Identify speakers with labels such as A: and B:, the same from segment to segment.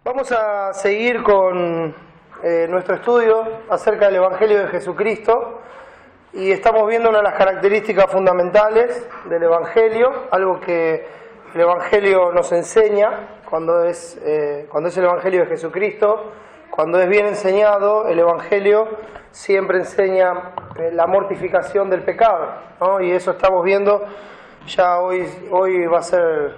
A: Vamos a seguir con nuestro estudio acerca del Evangelio de Jesucristo y estamos viendo una de las características fundamentales del Evangelio, algo que el Evangelio nos enseña cuando es el Evangelio de Jesucristo. Cuando es bien enseñado, el Evangelio siempre enseña la mortificación del pecado, ¿no? Y eso estamos viendo ya hoy va a ser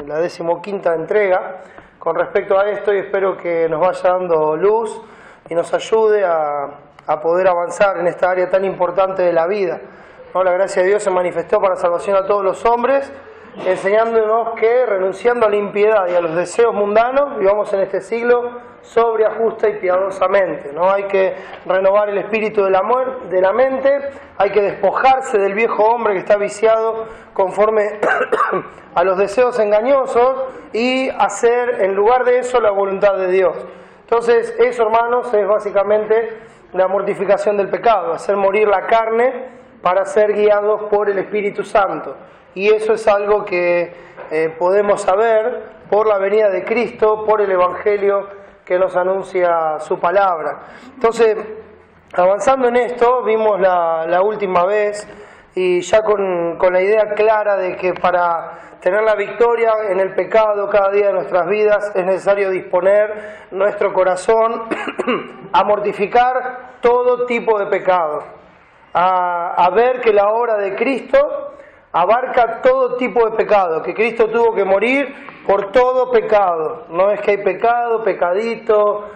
A: la 15ª entrega con respecto a esto, y espero que nos vaya dando luz y nos ayude a poder avanzar en esta área tan importante de la vida, ¿no? La gracia de Dios se manifestó para salvación a todos los hombres, enseñándonos que renunciando a la impiedad y a los deseos mundanos vivamos en este siglo sobria, justa y piadosamente, ¿no? Hay que renovar el espíritu de la mente, hay que despojarse del viejo hombre que está viciado conforme a los deseos engañosos y hacer en lugar de eso la voluntad de Dios. Entonces eso, hermanos, es básicamente la mortificación del pecado, hacer morir la carne para ser guiados por el Espíritu Santo. Y eso es algo que podemos saber por la venida de Cristo, por el Evangelio que nos anuncia su palabra. Entonces, avanzando en esto, vimos la última vez, y ya con la idea clara de que para tener la victoria en el pecado cada día de nuestras vidas es necesario disponer nuestro corazón a mortificar todo tipo de pecado, a ver que la obra de Cristo abarca todo tipo de pecado, que Cristo tuvo que morir por todo pecado. No es que hay pecadito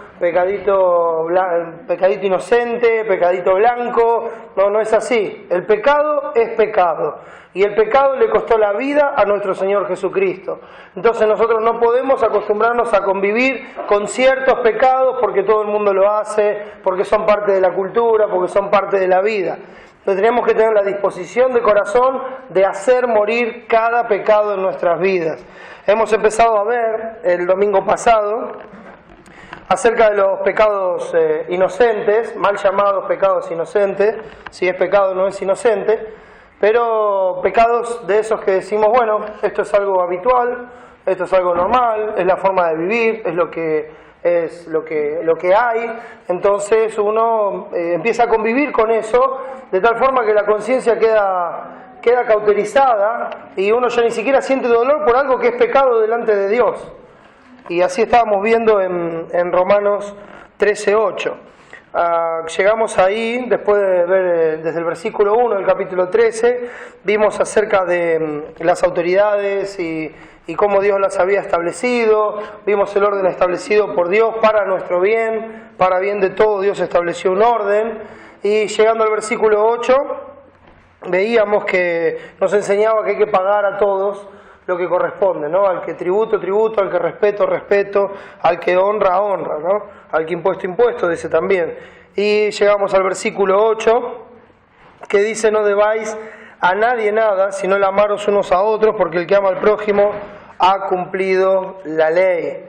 A: inocente, pecadito blanco, no es así. El pecado es pecado, y el pecado le costó la vida a nuestro Señor Jesucristo. Entonces nosotros no podemos acostumbrarnos a convivir con ciertos pecados porque todo el mundo lo hace, porque son parte de la cultura, porque son parte de la vida. Entonces tenemos que tener la disposición de corazón de hacer morir cada pecado en nuestras vidas. Hemos empezado a ver el domingo pasado acerca de los pecados inocentes, mal llamados pecados inocentes. Si es pecado no es inocente, pero pecados de esos que decimos, bueno, esto es algo habitual, esto es algo normal, es la forma de vivir, es lo que hay. Entonces uno empieza a convivir con eso de tal forma que la conciencia queda cauterizada y uno ya ni siquiera siente dolor por algo que es pecado delante de Dios. Y así estábamos viendo en Romanos 13:8. Llegamos ahí, después de ver desde el versículo 1 del capítulo 13, vimos acerca de las autoridades y cómo Dios las había establecido. Vimos el orden establecido por Dios para nuestro bien, para bien de todo. Dios estableció un orden, y llegando al versículo 8 veíamos que nos enseñaba que hay que pagar a todos lo que corresponde, ¿no? Al que tributo, al que respeto, al que honra, ¿no? Al que impuesto, dice también. Y llegamos al versículo 8, que dice: no debáis a nadie nada, sino el amaros unos a otros, porque el que ama al prójimo ha cumplido la ley.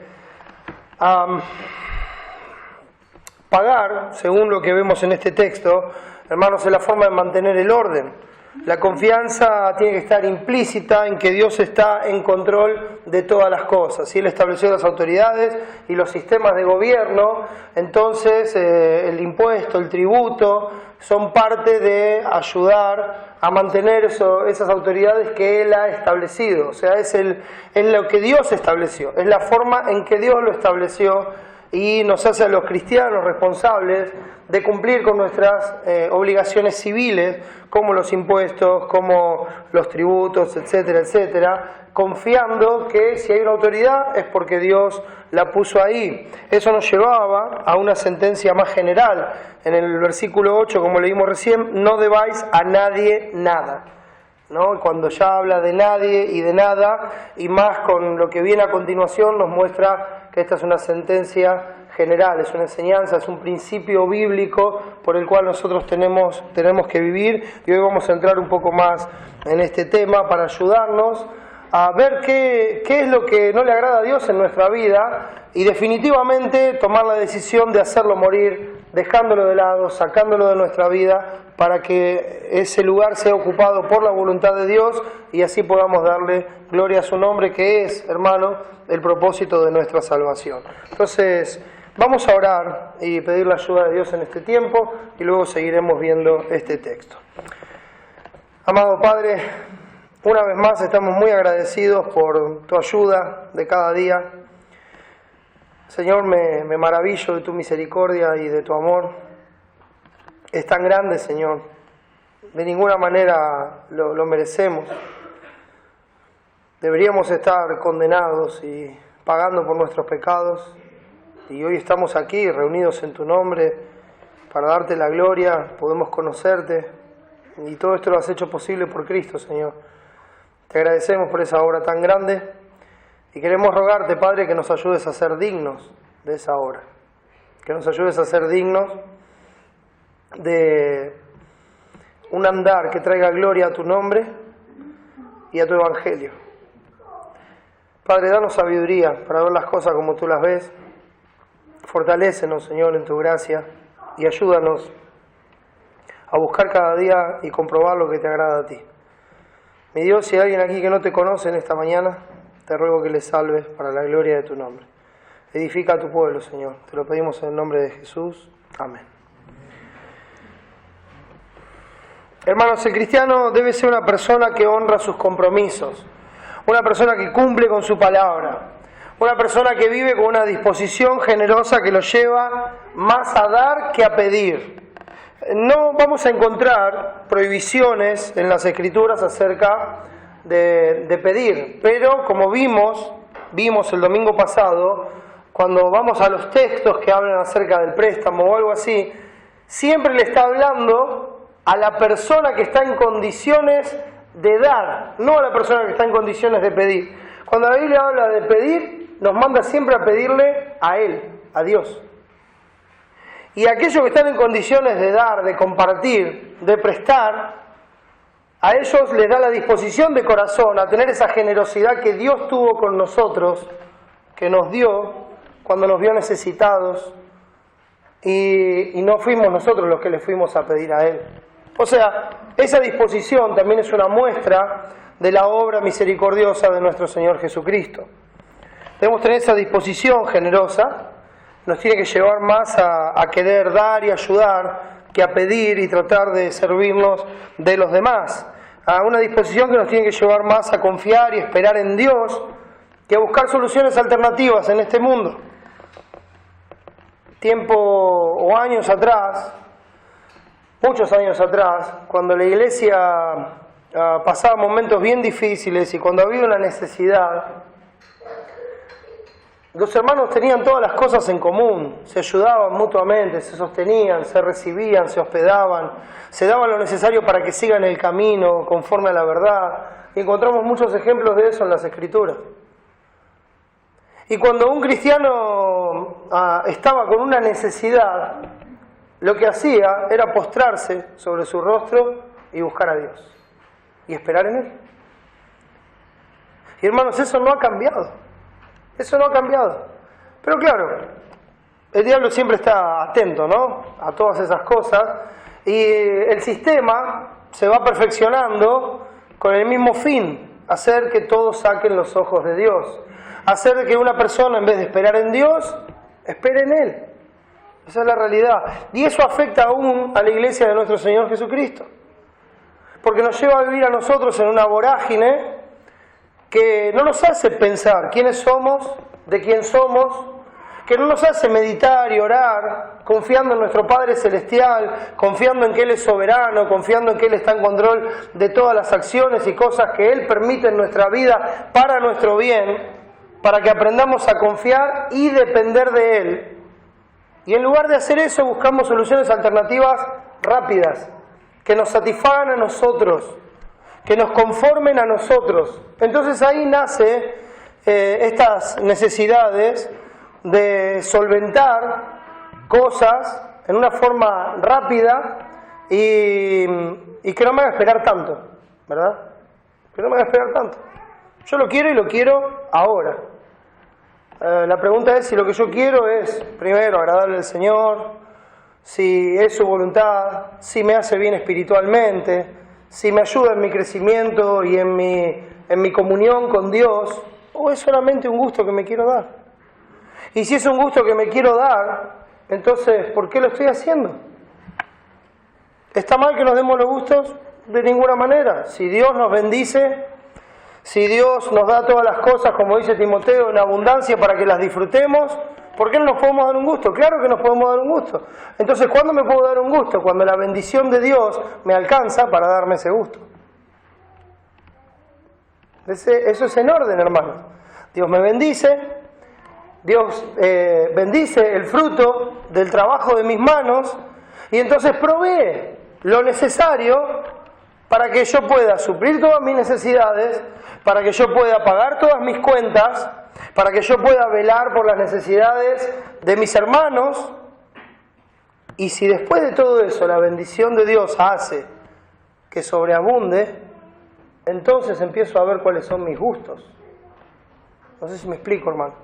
A: Pagar, según lo que vemos en este texto, hermanos, es la forma de mantener el orden. La confianza tiene que estar implícita en que Dios está en control de todas las cosas. Si Él estableció las autoridades y los sistemas de gobierno, entonces el impuesto, el tributo, son parte de ayudar a mantener esas autoridades que Él ha establecido. O sea, es lo que Dios estableció, es la forma en que Dios lo estableció, y nos hace a los cristianos responsables de cumplir con nuestras obligaciones civiles, como los impuestos, como los tributos, etcétera, confiando que si hay una autoridad es porque Dios la puso ahí. Eso nos llevaba a una sentencia más general. En el versículo 8, como leímos recién, no debáis a nadie nada, ¿no? Cuando ya habla de nadie y de nada, y más con lo que viene a continuación, nos muestra que esta es una sentencia general, es una enseñanza, es un principio bíblico por el cual nosotros tenemos que vivir. Y hoy vamos a entrar un poco más en este tema para ayudarnos a ver qué es lo que no le agrada a Dios en nuestra vida, y definitivamente tomar la decisión de hacerlo morir dejándolo de lado, sacándolo de nuestra vida, para que ese lugar sea ocupado por la voluntad de Dios y así podamos darle gloria a su nombre, que es, hermano, el propósito de nuestra salvación. Entonces, vamos a orar y pedir la ayuda de Dios en este tiempo y luego seguiremos viendo este texto. Amado Padre, una vez más estamos muy agradecidos por tu ayuda de cada día. Señor, me maravillo de tu misericordia y de tu amor. Es tan grande, Señor. De ninguna manera lo merecemos. Deberíamos estar condenados y pagando por nuestros pecados. Y hoy estamos aquí reunidos en tu nombre para darte la gloria. Podemos conocerte. Y todo esto lo has hecho posible por Cristo, Señor. Te agradecemos por esa obra tan grande. Y queremos rogarte, Padre, que nos ayudes a ser dignos de esa obra. Que nos ayudes a ser dignos de un andar que traiga gloria a tu nombre y a tu evangelio. Padre, danos sabiduría para ver las cosas como tú las ves. Fortalécenos, Señor, en tu gracia y ayúdanos a buscar cada día y comprobar lo que te agrada a ti. Mi Dios, si hay alguien aquí que no te conoce en esta mañana, te ruego que le salves para la gloria de tu nombre. Edifica a tu pueblo, Señor. Te lo pedimos en el nombre de Jesús. Amén. Hermanos, el cristiano debe ser una persona que honra sus compromisos, una persona que cumple con su palabra, una persona que vive con una disposición generosa que lo lleva más a dar que a pedir. No vamos a encontrar prohibiciones en las Escrituras acerca de pedir, pero como vimos el domingo pasado, cuando vamos a los textos que hablan acerca del préstamo o algo así, siempre le está hablando a la persona que está en condiciones de dar, no a la persona que está en condiciones de pedir. Cuando la Biblia habla de pedir, nos manda siempre a pedirle a Él, a Dios. Y aquellos que están en condiciones de dar, de compartir, de prestar, a ellos les da la disposición de corazón a tener esa generosidad que Dios tuvo con nosotros, que nos dio cuando nos vio necesitados, y no fuimos nosotros los que le fuimos a pedir a Él. O sea, esa disposición también es una muestra de la obra misericordiosa de nuestro Señor Jesucristo. Debemos tener esa disposición generosa, nos tiene que llevar más a querer dar y ayudar que a pedir y tratar de servirnos de los demás. A una disposición que nos tiene que llevar más a confiar y esperar en Dios que a buscar soluciones alternativas en este mundo. Tiempo o años atrás, muchos años atrás, cuando la iglesia pasaba momentos bien difíciles y cuando había una necesidad, los hermanos tenían todas las cosas en común, se ayudaban mutuamente, se sostenían, se recibían, se hospedaban, se daban lo necesario para que sigan el camino conforme a la verdad. Y encontramos muchos ejemplos de eso en las Escrituras. Y cuando un cristiano estaba con una necesidad, lo que hacía era postrarse sobre su rostro y buscar a Dios y esperar en Él. Y hermanos, eso no ha cambiado. Eso no ha cambiado. Pero claro, el diablo siempre está atento, ¿no?, a todas esas cosas, y el sistema se va perfeccionando con el mismo fin: hacer que todos saquen los ojos de Dios, hacer que una persona, en vez de esperar en Dios, espere en Él. Esa es la realidad. Y eso afecta aún a la iglesia de nuestro Señor Jesucristo, porque nos lleva a vivir a nosotros en una vorágine que no nos hace pensar quiénes somos, de quién somos, que no nos hace meditar y orar confiando en nuestro Padre Celestial, confiando en que Él es soberano, confiando en que Él está en control de todas las acciones y cosas que Él permite en nuestra vida para nuestro bien, para que aprendamos a confiar y depender de Él. Y en lugar de hacer eso, buscamos soluciones alternativas rápidas, que nos satisfagan a nosotros, que nos conformen a nosotros. Entonces ahí nace estas necesidades de solventar cosas en una forma rápida y que no me haga esperar tanto, ¿verdad? Que no me haga esperar tanto. Yo lo quiero y lo quiero ahora. La pregunta es si lo que yo quiero es, primero, agradarle al Señor, si es su voluntad, si me hace bien espiritualmente, si me ayuda en mi crecimiento y en mi comunión con Dios, o es solamente un gusto que me quiero dar. Y si es un gusto que me quiero dar, entonces, ¿por qué lo estoy haciendo? ¿Está mal que nos demos los gustos? De ninguna manera. Si Dios nos bendice, si Dios nos da todas las cosas, como dice Timoteo, en abundancia para que las disfrutemos, ¿por qué no nos podemos dar un gusto? Claro que nos podemos dar un gusto. Entonces, ¿cuándo me puedo dar un gusto? Cuando la bendición de Dios me alcanza para darme ese gusto. Eso es en orden, hermanos. Dios me bendice, Dios bendice el fruto del trabajo de mis manos y entonces provee lo necesario para que yo pueda suplir todas mis necesidades, para que yo pueda pagar todas mis cuentas, para que yo pueda velar por las necesidades de mis hermanos. Y si después de todo eso la bendición de Dios hace que sobreabunde, entonces empiezo a ver cuáles son mis gustos. No sé si me explico, hermano.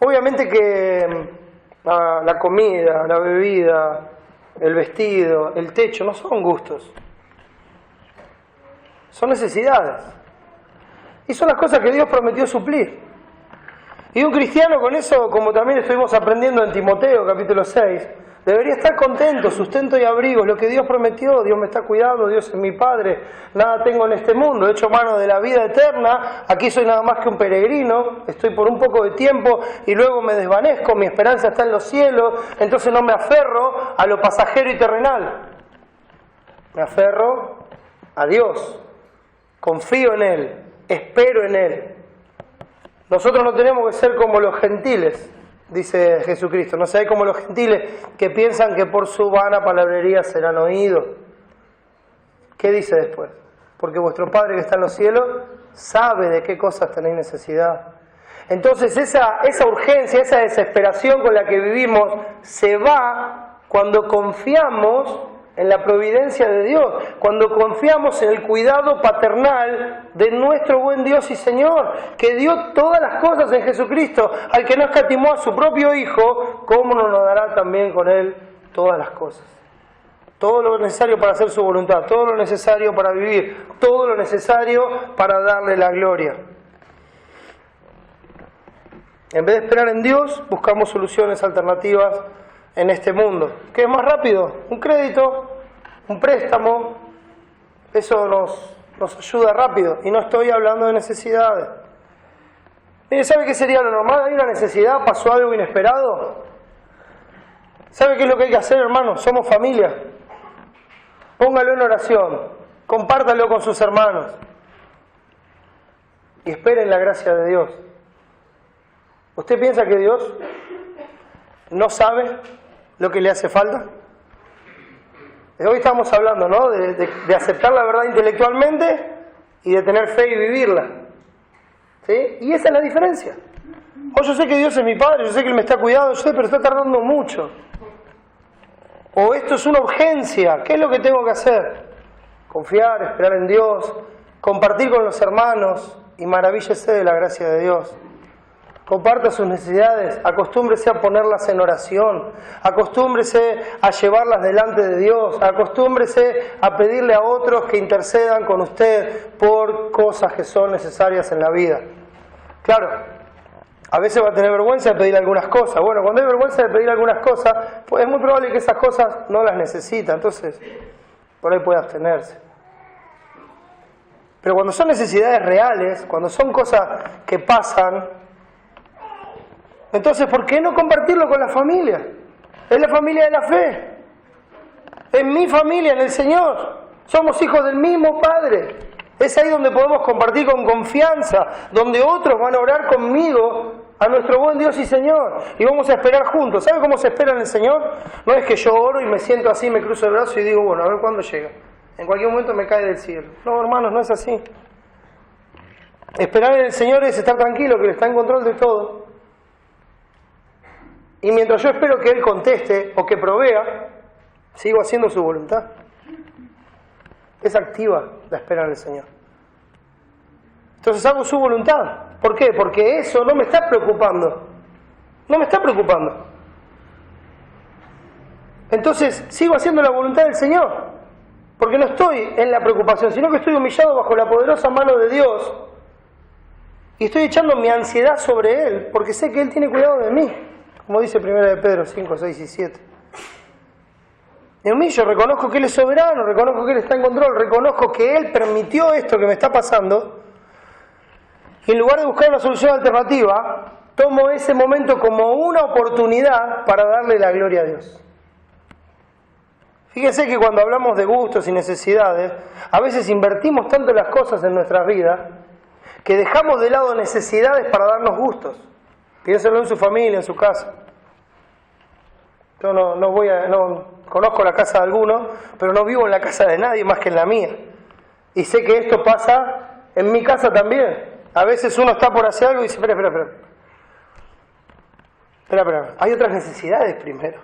A: Obviamente que la comida, la bebida, el vestido, el techo no son gustos, son necesidades. Y son las cosas que Dios prometió suplir. Y un cristiano con eso, como también estuvimos aprendiendo en Timoteo capítulo 6, debería estar contento, sustento y abrigo, es lo que Dios prometió. Dios me está cuidando, Dios es mi Padre, nada tengo en este mundo, he hecho mano de la vida eterna, aquí soy nada más que un peregrino, estoy por un poco de tiempo y luego me desvanezco, mi esperanza está en los cielos, entonces no me aferro a lo pasajero y terrenal, me aferro a Dios, confío en Él, espero en Él. Nosotros no tenemos que ser como los gentiles, dice Jesucristo. No seáis como los gentiles que piensan que por su vana palabrería serán oídos. ¿Qué dice después? Porque vuestro Padre que está en los cielos sabe de qué cosas tenéis necesidad. Entonces esa urgencia, esa desesperación con la que vivimos se va cuando confiamos en la providencia de Dios, cuando confiamos en el cuidado paternal de nuestro buen Dios y Señor, que dio todas las cosas en Jesucristo, al que no escatimó a su propio Hijo, ¿cómo no nos dará también con Él todas las cosas? Todo lo necesario para hacer su voluntad, todo lo necesario para vivir, todo lo necesario para darle la gloria. En vez de esperar en Dios, buscamos soluciones alternativas en este mundo. ¿Qué es más rápido? Un crédito, un préstamo, eso nos ayuda rápido. Y no estoy hablando de necesidades. Mire, ¿sabe qué sería lo normal? Hay una necesidad, pasó algo inesperado. ¿Sabe qué es lo que hay que hacer, hermano? Somos familia. Póngalo en oración, compártalo con sus hermanos y esperen la gracia de Dios. ¿Usted piensa que Dios no sabe lo que le hace falta? Hoy estamos hablando, ¿no? De aceptar la verdad intelectualmente y de tener fe y vivirla. ¿Sí? Y esa es la diferencia. Yo sé que Dios es mi Padre, yo sé que Él me está cuidando, yo sé, pero está tardando mucho. O esto es una urgencia, ¿qué es lo que tengo que hacer? Confiar, esperar en Dios, compartir con los hermanos y maravíllese de la gracia de Dios. Comparta sus necesidades, acostúmbrese a ponerlas en oración, acostúmbrese a llevarlas delante de Dios, acostúmbrese a pedirle a otros que intercedan con usted por cosas que son necesarias en la vida. Claro, a veces va a tener vergüenza de pedir algunas cosas. Bueno, cuando hay vergüenza de pedir algunas cosas, pues es muy probable que esas cosas no las necesita, entonces por ahí puede abstenerse. Pero cuando son necesidades reales, cuando son cosas que pasan, entonces, ¿por qué no compartirlo con la familia? Es la familia de la fe. Es mi familia en el Señor. Somos hijos del mismo Padre. Es ahí donde podemos compartir con confianza, donde otros van a orar conmigo a nuestro buen Dios y Señor. Y vamos a esperar juntos. ¿Sabe cómo se espera en el Señor? No es que yo oro y me siento así, me cruzo el brazo y digo, bueno, a ver cuándo llega. En cualquier momento me cae del cielo. No, hermanos, no es así. Esperar en el Señor es estar tranquilo, que Él está en control de todo. Y mientras yo espero que Él conteste o que provea, sigo haciendo su voluntad. Es activa la espera en el Señor. Entonces hago su voluntad. ¿Por qué? Porque eso no me está preocupando. No me está preocupando. entonces sigo haciendo la voluntad del Señor, porque no estoy en la preocupación, sino que estoy humillado bajo la poderosa mano de Dios y estoy echando mi ansiedad sobre Él, porque sé que Él tiene cuidado de mí, como dice 1 de Pedro 5, 6 y 7. Me humillo, reconozco que Él es soberano, reconozco que Él está en control, reconozco que Él permitió esto que me está pasando, y en lugar de buscar una solución alternativa, tomo ese momento como una oportunidad para darle la gloria a Dios. Fíjense que cuando hablamos de gustos y necesidades, a veces invertimos tanto las cosas en nuestras vidas que dejamos de lado necesidades para darnos gustos. Piénsenlo en su familia, en su casa. Yo no conozco la casa de algunos, pero no vivo en la casa de nadie más que en la mía. Y sé que esto pasa en mi casa también. A veces uno está por hacer algo y dice, espera. Hay otras necesidades primero.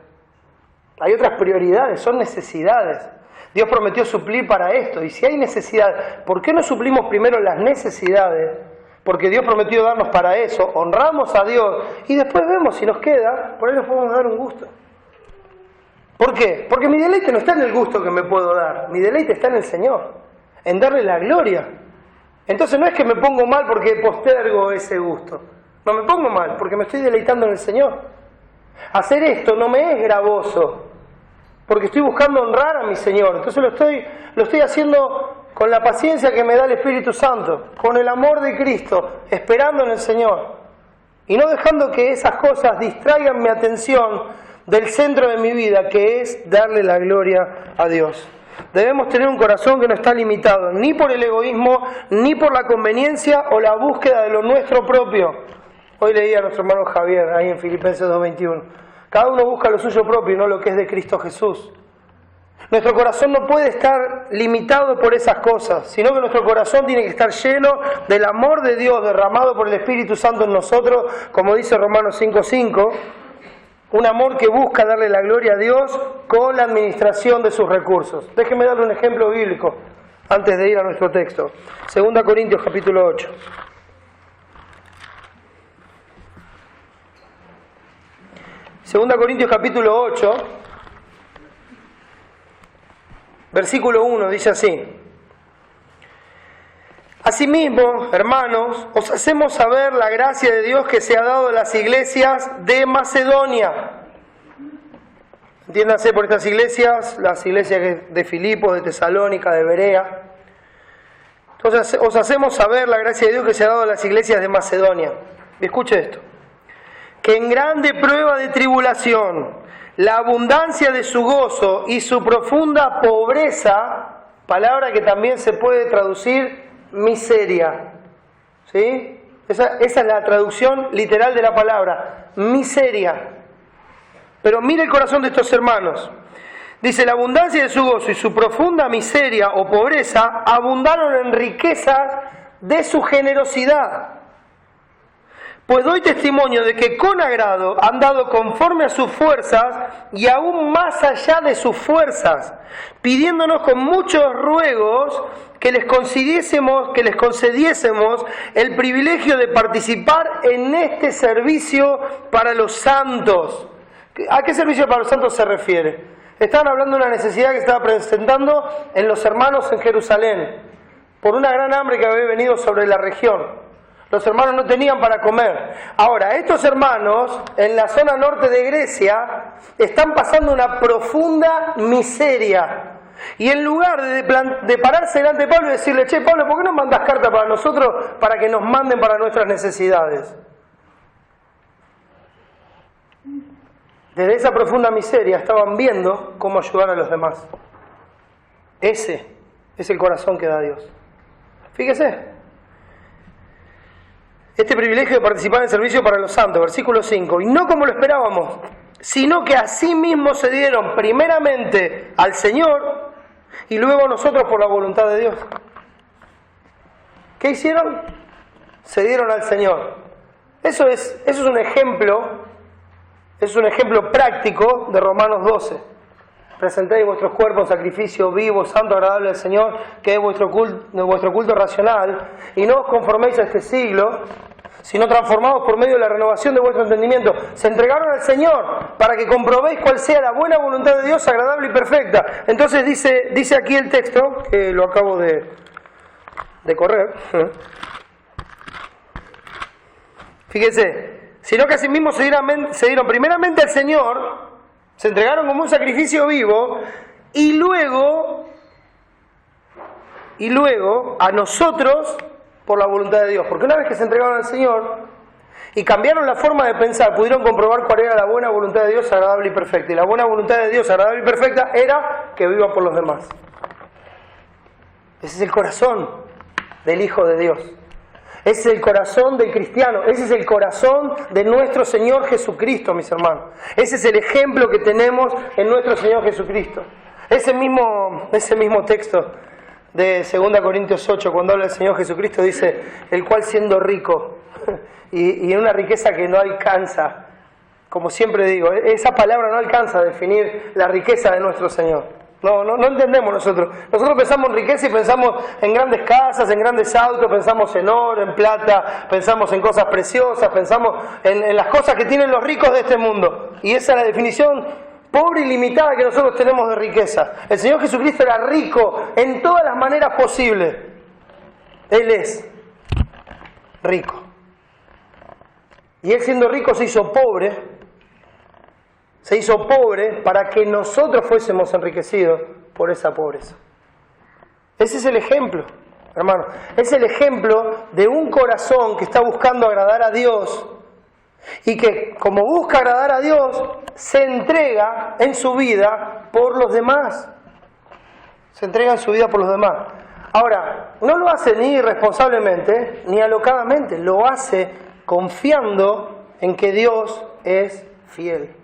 A: Hay otras prioridades, son necesidades. Dios prometió suplir para esto. Y si hay necesidad, ¿por qué no suplimos primero las necesidades? Porque Dios prometió darnos para eso. Honramos a Dios y después vemos si nos queda, por ahí nos podemos dar un gusto. ¿Por qué? Porque mi deleite no está en el gusto que me puedo dar. Mi deleite está en el Señor, en darle la gloria. Entonces no es que me pongo mal porque postergo ese gusto. No me pongo mal porque me estoy deleitando en el Señor. Hacer esto no me es gravoso porque estoy buscando honrar a mi Señor. Entonces lo estoy haciendo con la paciencia que me da el Espíritu Santo, con el amor de Cristo, esperando en el Señor. Y no dejando que esas cosas distraigan mi atención del centro de mi vida, que es darle la gloria a Dios. Debemos tener un corazón que no está limitado ni por el egoísmo, ni por la conveniencia o la búsqueda de lo nuestro propio. Hoy leí a nuestro hermano Javier, ahí en Filipenses 2:21. Cada uno busca lo suyo propio y no lo que es de Cristo Jesús. Nuestro corazón no puede estar limitado por esas cosas, sino que nuestro corazón tiene que estar lleno del amor de Dios derramado por el Espíritu Santo en nosotros, como dice Romanos 5:5. Un amor que busca darle la gloria a Dios con la administración de sus recursos. Déjenme darle un ejemplo bíblico antes de ir a nuestro texto. 2 Corintios capítulo 8. Segunda Corintios capítulo 8, versículo 1, dice así: Asimismo, hermanos, os hacemos saber la gracia de Dios que se ha dado a las iglesias de Macedonia. Entiéndase por estas iglesias, las iglesias de Filipos, de Tesalónica, de Berea. Entonces, os hacemos saber la gracia de Dios que se ha dado a las iglesias de Macedonia. Escuche esto: que en grande prueba de tribulación, la abundancia de su gozo y su profunda pobreza, palabra que también se puede traducir miseria, ¿sí? Esa es la traducción literal de la palabra, miseria. Pero mire el corazón de estos hermanos. Dice, la abundancia de su gozo y su profunda miseria o pobreza abundaron en riquezas de su generosidad. Pues doy testimonio de que con agrado han dado conforme a sus fuerzas y aún más allá de sus fuerzas, pidiéndonos con muchos ruegos que les concediésemos el privilegio de participar en este servicio para los santos. ¿A qué servicio para los santos se refiere? Estaban hablando de una necesidad que estaba presentando en los hermanos en Jerusalén, por una gran hambre que había venido sobre la región. Los hermanos no tenían para comer. Ahora, estos hermanos, en la zona norte de Grecia, están pasando una profunda miseria. Y en lugar de pararse delante de Pablo y decirle, che, Pablo, ¿por qué no mandas carta para nosotros para que nos manden para nuestras necesidades? Desde esa profunda miseria estaban viendo cómo ayudar a los demás. Ese es el corazón que da Dios. Fíjese. Este privilegio de participar en el servicio para los santos, versículo 5, y no como lo esperábamos, sino que así mismo se dieron primeramente al Señor y luego a nosotros por la voluntad de Dios. ¿Qué hicieron? Se dieron al Señor. Eso es un ejemplo práctico de Romanos 12. Presentéis vuestros cuerpos en sacrificio vivo, santo, agradable al Señor, que es vuestro culto racional, y no os conforméis a este siglo, sino transformados por medio de la renovación de vuestro entendimiento. Se entregaron al Señor para que comprobéis cuál sea la buena voluntad de Dios, agradable y perfecta. Entonces dice aquí el texto, que lo acabo de correr. Fíjese, sino que asimismo se dieron primeramente al Señor, se entregaron como un sacrificio vivo, y luego a nosotros por la voluntad de Dios. Porque una vez que se entregaron al Señor y cambiaron la forma de pensar, pudieron comprobar cuál era la buena voluntad de Dios, agradable y perfecta. Y la buena voluntad de Dios, agradable y perfecta, era que viva por los demás. Ese es el corazón del Hijo de Dios. Ese es el corazón del cristiano. Ese es el corazón de nuestro Señor Jesucristo, mis hermanos. Ese es el ejemplo que tenemos en nuestro Señor Jesucristo. Ese mismo texto de 2 Corintios 8, cuando habla del Señor Jesucristo, dice, el cual siendo rico, y en una riqueza que no alcanza, como siempre digo, esa palabra no alcanza a definir la riqueza de nuestro Señor. No entendemos nosotros. Nosotros pensamos en riqueza y pensamos en grandes casas, en grandes autos, pensamos en oro, en plata, pensamos en cosas preciosas, pensamos en las cosas que tienen los ricos de este mundo. Y esa es la definición pobre y limitada que nosotros tenemos de riqueza. El Señor Jesucristo era rico en todas las maneras posibles. Él es rico. Y Él siendo rico se hizo pobre para que nosotros fuésemos enriquecidos por esa pobreza. Ese es el ejemplo, hermano. Es el ejemplo de un corazón que está buscando agradar a Dios y que, como busca agradar a Dios, se entrega en su vida por los demás. Se entrega en su vida por los demás. Ahora, no lo hace ni irresponsablemente ni alocadamente, lo hace confiando en que Dios es fiel.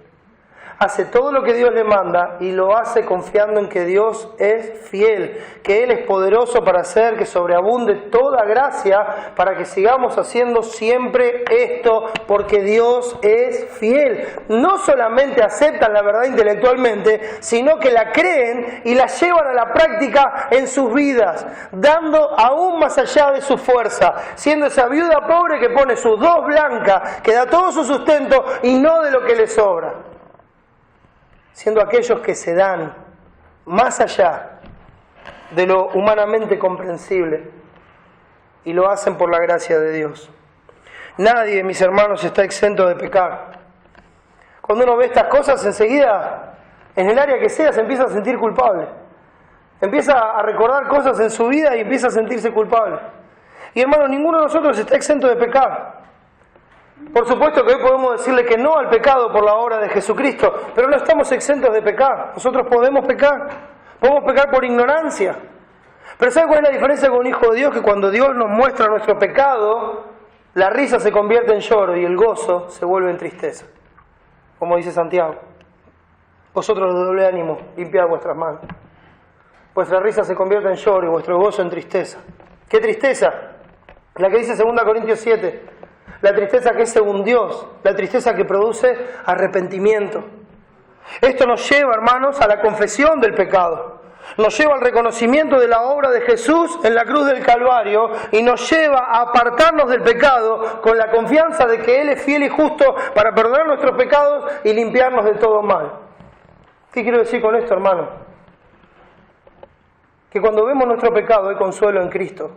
A: Hace todo lo que Dios le manda y lo hace confiando en que Dios es fiel, que Él es poderoso para hacer que sobreabunde toda gracia para que sigamos haciendo siempre esto, porque Dios es fiel. No solamente aceptan la verdad intelectualmente, sino que la creen y la llevan a la práctica en sus vidas, dando aún más allá de su fuerza, siendo esa viuda pobre que pone sus 2 blancas, que da todo su sustento y no de lo que le sobra. Siendo aquellos que se dan más allá de lo humanamente comprensible y lo hacen por la gracia de Dios. Nadie, mis hermanos, está exento de pecar. Cuando uno ve estas cosas, enseguida, en el área que sea, se empieza a sentir culpable. Empieza a recordar cosas en su vida y empieza a sentirse culpable. Y hermano, ninguno de nosotros está exento de pecar. Por supuesto que hoy podemos decirle que no al pecado por la obra de Jesucristo, pero no estamos exentos de pecar. Nosotros podemos pecar por ignorancia. Pero ¿sabe cuál es la diferencia con un hijo de Dios? Que cuando Dios nos muestra nuestro pecado, la risa se convierte en lloro y el gozo se vuelve en tristeza. Como dice Santiago, vosotros de doble ánimo, limpiad vuestras manos. Vuestra risa se convierte en lloro y vuestro gozo en tristeza. ¿Qué tristeza? La que dice 2 Corintios 7. La tristeza que es según Dios, la tristeza que produce arrepentimiento. Esto nos lleva, hermanos, a la confesión del pecado. Nos lleva al reconocimiento de la obra de Jesús en la cruz del Calvario y nos lleva a apartarnos del pecado con la confianza de que Él es fiel y justo para perdonar nuestros pecados y limpiarnos de todo mal. ¿Qué quiero decir con esto, hermano? Que cuando vemos nuestro pecado hay consuelo en Cristo.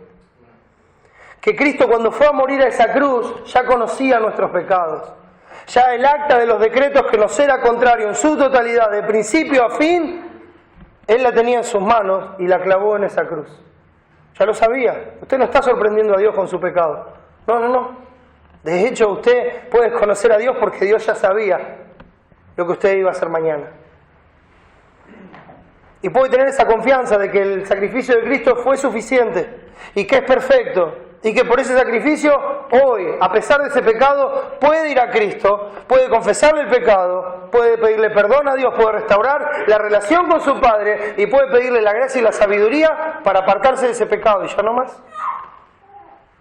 A: Que Cristo, cuando fue a morir a esa cruz, ya conocía nuestros pecados. Ya el acta de los decretos que nos era contrario en su totalidad, de principio a fin, Él la tenía en sus manos y la clavó en esa cruz. Ya lo sabía. Usted no está sorprendiendo a Dios con su pecado. No. De hecho, usted puede conocer a Dios porque Dios ya sabía lo que usted iba a hacer mañana. Y puede tener esa confianza de que el sacrificio de Cristo fue suficiente y que es perfecto. Y que por ese sacrificio, hoy, a pesar de ese pecado, puede ir a Cristo, puede confesarle el pecado, puede pedirle perdón a Dios, puede restaurar la relación con su Padre y puede pedirle la gracia y la sabiduría para apartarse de ese pecado y ya no más.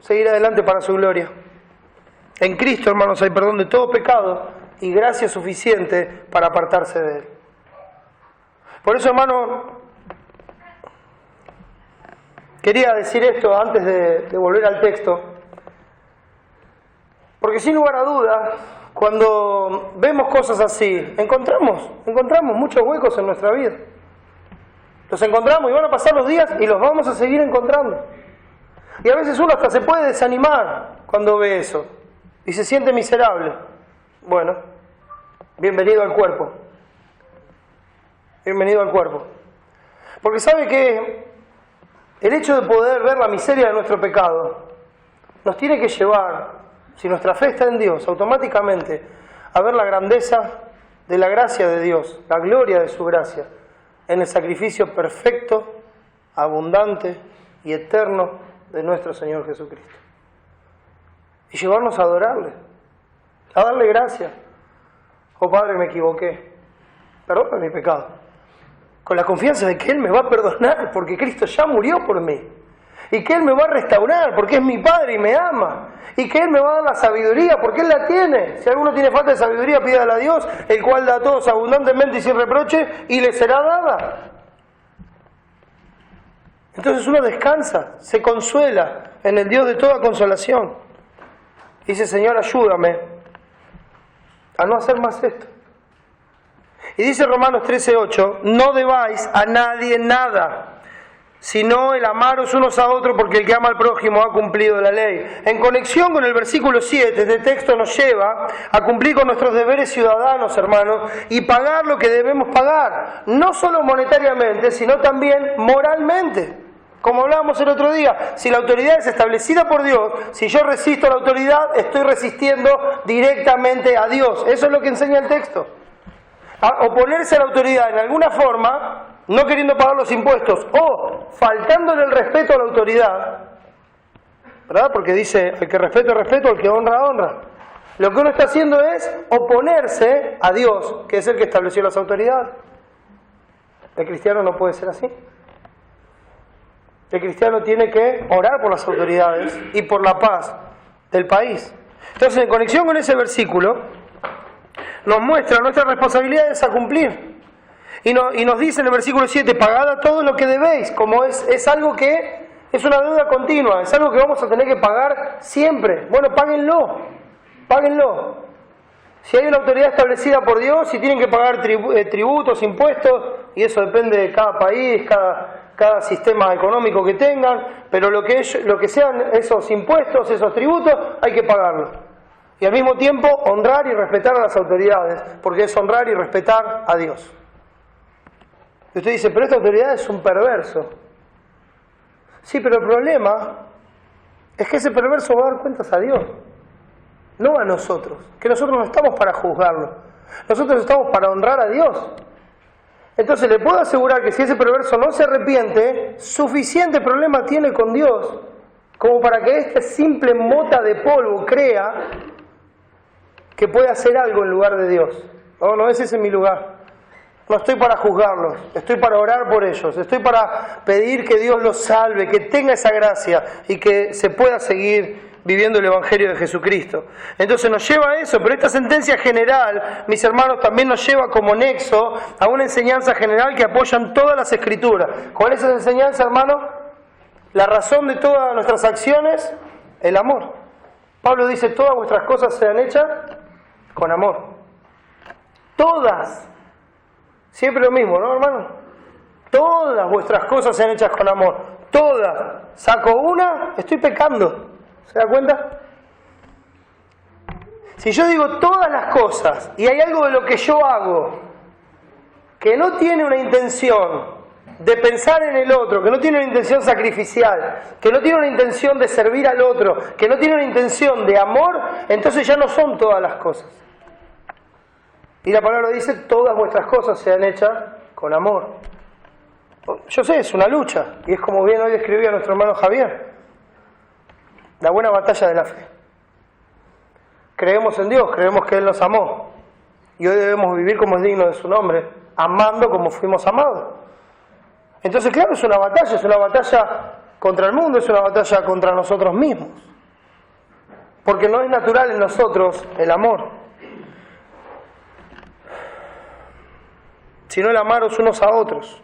A: Seguir adelante para su gloria. En Cristo, hermanos, hay perdón de todo pecado y gracia suficiente para apartarse de Él. Por eso, hermano, quería decir esto antes de volver al texto, Porque sin lugar a dudas, cuando vemos cosas así, encontramos muchos huecos en nuestra vida. Los encontramos y van a pasar los días y los vamos a seguir encontrando. Y a veces uno hasta se puede desanimar cuando ve eso y se siente miserable. Bueno, bienvenido al cuerpo. Bienvenido al cuerpo. Porque sabe que el hecho de poder ver la miseria de nuestro pecado nos tiene que llevar, si nuestra fe está en Dios, automáticamente a ver la grandeza de la gracia de Dios, la gloria de su gracia, en el sacrificio perfecto, abundante y eterno de nuestro Señor Jesucristo. Y llevarnos a adorarle, a darle gracias. Oh Padre, me equivoqué, perdóname mi pecado, con la confianza de que Él me va a perdonar porque Cristo ya murió por mí, y que Él me va a restaurar porque es mi Padre y me ama, y que Él me va a dar la sabiduría porque Él la tiene. Si alguno tiene falta de sabiduría, pídala a Dios, el cual da a todos abundantemente y sin reproche, y le será dada. Entonces uno descansa, se consuela en el Dios de toda consolación. Dice, Señor, ayúdame a no hacer más esto. Y dice Romanos 13:8, no debáis a nadie nada, sino el amaros unos a otros, porque el que ama al prójimo ha cumplido la ley. En conexión con el versículo 7, este texto nos lleva a cumplir con nuestros deberes ciudadanos, hermanos, y pagar lo que debemos pagar, no solo monetariamente, sino también moralmente. Como hablábamos el otro día, si la autoridad es establecida por Dios, si yo resisto a la autoridad, estoy resistiendo directamente a Dios. Eso es lo que enseña el texto. A oponerse a la autoridad en alguna forma, no queriendo pagar los impuestos o faltándole el respeto a la autoridad, ¿verdad? Porque dice, el que respeta, respeto, el que honra, honra. Lo que uno está haciendo es oponerse a Dios, que es el que estableció las autoridades. El cristiano no puede ser así. El cristiano tiene que orar por las autoridades y por la paz del país. Entonces, en conexión con ese versículo, nos muestra nuestras responsabilidades a cumplir. Y nos dice en el versículo 7, pagad a todo lo que debéis, como es algo que es una deuda continua, es algo que vamos a tener que pagar siempre. Bueno, páguenlo. Si hay una autoridad establecida por Dios, si tienen que pagar tributos, impuestos, y eso depende de cada país, cada sistema económico que tengan, pero lo que sean esos impuestos, esos tributos, hay que pagarlos. Y al mismo tiempo honrar y respetar a las autoridades, porque es honrar y respetar a Dios. Y usted dice, pero esta autoridad es un perverso. Sí, pero el problema es que ese perverso va a dar cuentas a Dios, no a nosotros, que nosotros no estamos para juzgarlo, nosotros estamos para honrar a Dios. Entonces le puedo asegurar que si ese perverso no se arrepiente, suficiente problema tiene con Dios como para que este simple mota de polvo crea que puede hacer algo en lugar de Dios. No, ese es mi lugar. No estoy para juzgarlos, estoy para orar por ellos, estoy para pedir que Dios los salve, que tenga esa gracia y que se pueda seguir viviendo el Evangelio de Jesucristo. Entonces nos lleva a eso, pero esta sentencia general, mis hermanos, también nos lleva como nexo a una enseñanza general que apoyan todas las Escrituras. ¿Cuál es esa enseñanza, hermano? La razón de todas nuestras acciones, el amor. Pablo dice, todas vuestras cosas sean hechas con amor. Todas. Siempre lo mismo, ¿no, hermano? Todas vuestras cosas sean hechas con amor. Todas. Saco una, estoy pecando. ¿Se da cuenta? Si yo digo todas las cosas y hay algo de lo que yo hago que no tiene una intención de pensar en el otro, que no tiene una intención sacrificial, que no tiene una intención de servir al otro, que no tiene una intención de amor, entonces ya no son todas las cosas. Y la palabra dice, todas vuestras cosas sean hechas con amor. Yo sé, es una lucha, y es como bien hoy escribía nuestro hermano Javier, la buena batalla de la fe. Creemos en Dios, creemos que Él nos amó, y hoy debemos vivir como es digno de su nombre, amando como fuimos amados. Entonces, claro, es una batalla contra el mundo, es una batalla contra nosotros mismos, porque no es natural en nosotros el amor, sino el amaros unos a otros.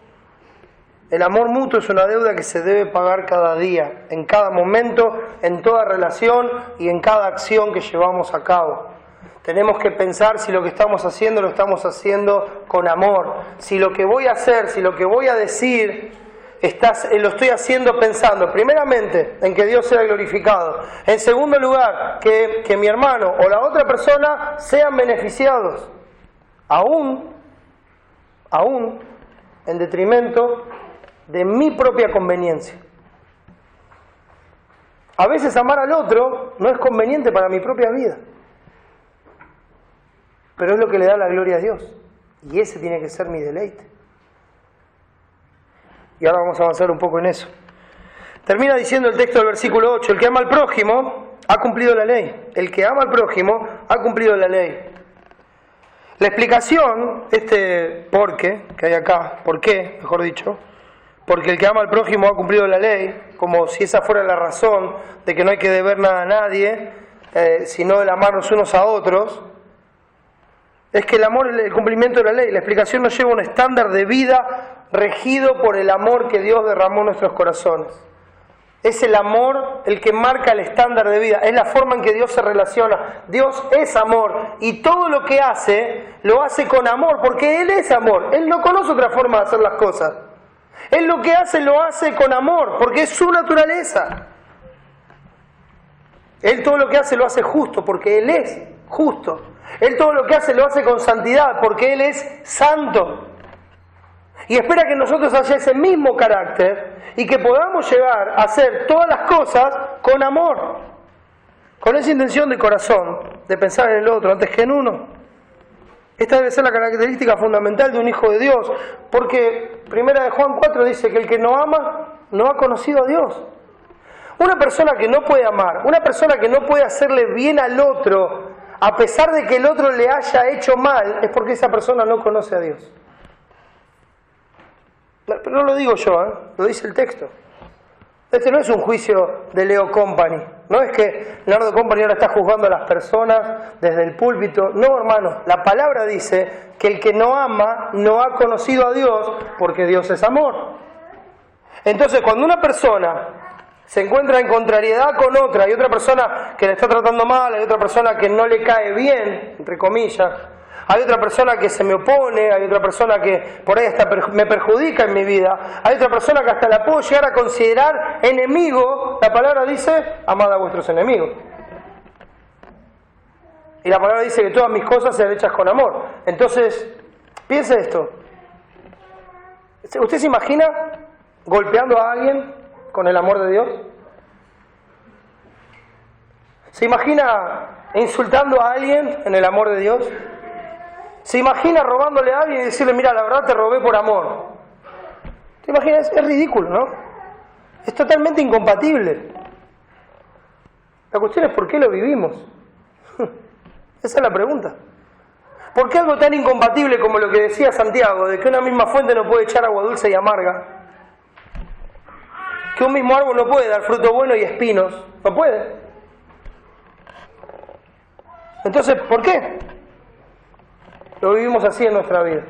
A: El amor mutuo es una deuda que se debe pagar cada día, en cada momento, en toda relación y en cada acción que llevamos a cabo. Tenemos que pensar si lo que estamos haciendo lo estamos haciendo con amor. Si lo que voy a hacer, si lo que voy a decir, lo estoy haciendo pensando, primeramente, en que Dios sea glorificado. En segundo lugar, que mi hermano o la otra persona sean beneficiados. Aún en detrimento de mi propia conveniencia. A veces amar al otro no es conveniente para mi propia vida, pero es lo que le da la gloria a Dios, y ese tiene que ser mi deleite. Y ahora vamos a avanzar un poco en eso. Termina diciendo el texto del versículo 8, el que ama al prójimo ha cumplido la ley. El que ama al prójimo ha cumplido la ley. La explicación, por qué, que hay acá, por qué, mejor dicho, porque el que ama al prójimo ha cumplido la ley, como si esa fuera la razón de que no hay que deber nada a nadie, sino el amarnos unos a otros, es que el amor es el cumplimiento de la ley. La explicación nos lleva a un estándar de vida regido por el amor que Dios derramó en nuestros corazones. Es el amor el que marca el estándar de vida, es la forma en que Dios se relaciona. Dios es amor y todo lo que hace, lo hace con amor, porque Él es amor. Él no conoce otra forma de hacer las cosas. Él lo que hace, lo hace con amor, porque es su naturaleza. Él todo lo que hace, lo hace justo, porque Él es justo. Él todo lo que hace, lo hace con santidad, porque Él es santo. Y espera que nosotros haya ese mismo carácter y que podamos llegar a hacer todas las cosas con amor, con esa intención de corazón, de pensar en el otro antes que en uno. Esta debe ser la característica fundamental de un hijo de Dios, porque 1 de Juan 4 dice que el que no ama no ha conocido a Dios. Una persona que no puede amar, una persona que no puede hacerle bien al otro, a pesar de que el otro le haya hecho mal, es porque esa persona no conoce a Dios. Pero no lo digo yo, lo dice el texto. Este no es un juicio de Leo Company. No es que Leonardo Company ahora está juzgando a las personas desde el púlpito. No, hermano, la palabra dice que el que no ama no ha conocido a Dios, porque Dios es amor. Entonces, cuando una persona se encuentra en contrariedad con otra, hay otra persona que le está tratando mal, hay otra persona que no le cae bien, entre comillas, hay otra persona que se me opone, hay otra persona que por ahí hasta me perjudica en mi vida, hay otra persona que hasta la puedo llegar a considerar enemigo, la palabra dice, amad a vuestros enemigos. Y la palabra dice que todas mis cosas sean hechas con amor. Entonces, piense esto. ¿Usted se imagina golpeando a alguien con el amor de Dios? ¿Se imagina insultando a alguien en el amor de Dios? ¿Se imagina robándole a alguien y decirle, mira, la verdad te robé por amor? ¿Te imaginas? Es ridículo, ¿no? Es totalmente incompatible. La cuestión es por qué lo vivimos. Esa es la pregunta. ¿Por qué algo tan incompatible como lo que decía Santiago, de que una misma fuente no puede echar agua dulce y amarga? Que un mismo árbol no puede dar fruto bueno y espinos. No puede. Entonces, ¿por qué lo vivimos así en nuestra vida?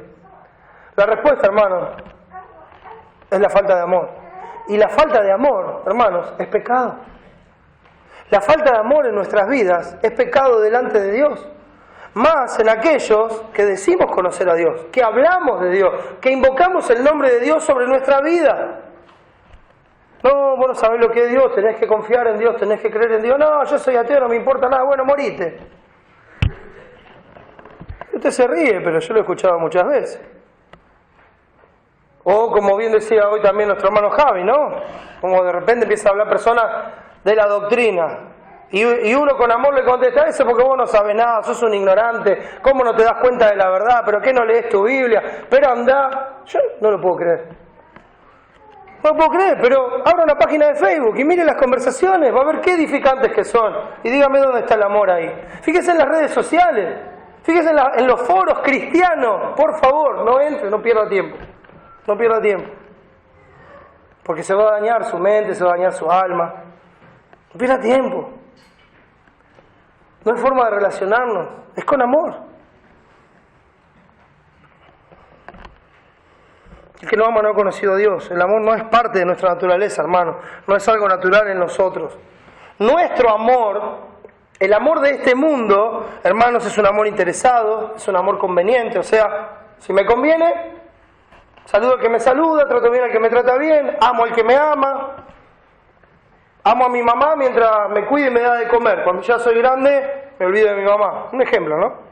A: La respuesta, hermanos, es la falta de amor. Y la falta de amor, hermanos, es pecado. La falta de amor en nuestras vidas es pecado delante de Dios. Más en aquellos que decimos conocer a Dios, que hablamos de Dios, que invocamos el nombre de Dios sobre nuestra vida. No, vos no sabés lo que es Dios, tenés que confiar en Dios, tenés que creer en Dios. No, yo soy ateo, no me importa nada, bueno, morite. Usted se ríe, pero yo lo he escuchado muchas veces. O como bien decía hoy también nuestro hermano Javi, ¿no? Como de repente empieza a hablar personas de la doctrina. Y uno con amor le contesta, eso porque vos no sabes nada, sos un ignorante, ¿cómo no te das cuenta de la verdad? ¿Pero qué no lees tu Biblia? Pero anda, yo no lo puedo creer. No lo puedo creer, pero abra una página de Facebook y mire las conversaciones, va a ver qué edificantes que son. Y dígame dónde está el amor ahí. Fíjese en las redes sociales, fíjese en los foros cristianos, por favor, no entre, no pierda tiempo. No pierda tiempo. Porque se va a dañar su mente, se va a dañar su alma. No pierda tiempo. No hay forma de relacionarnos, es con amor. El que no ama no ha conocido a Dios. El amor no es parte de nuestra naturaleza, hermano. No es algo natural en nosotros. Nuestro amor, el amor de este mundo, hermanos, es un amor interesado, es un amor conveniente. O sea, si me conviene, saludo al que me saluda, trato bien al que me trata bien, amo al que me ama, amo a mi mamá mientras me cuida y me da de comer. Cuando ya soy grande, me olvido de mi mamá. Un ejemplo, ¿no?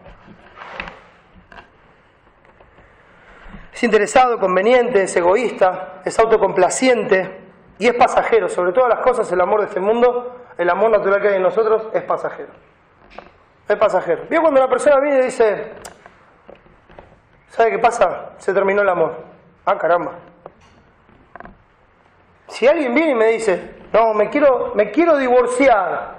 A: Es interesado, conveniente, es egoísta, es autocomplaciente y es pasajero. Sobre todas las cosas, el amor de este mundo, el amor natural que hay en nosotros, es pasajero. Es pasajero. ¿Vio cuando una persona viene y dice, ¿sabe qué pasa? Se terminó el amor. Ah, caramba. Si alguien viene y me dice, no, me quiero divorciar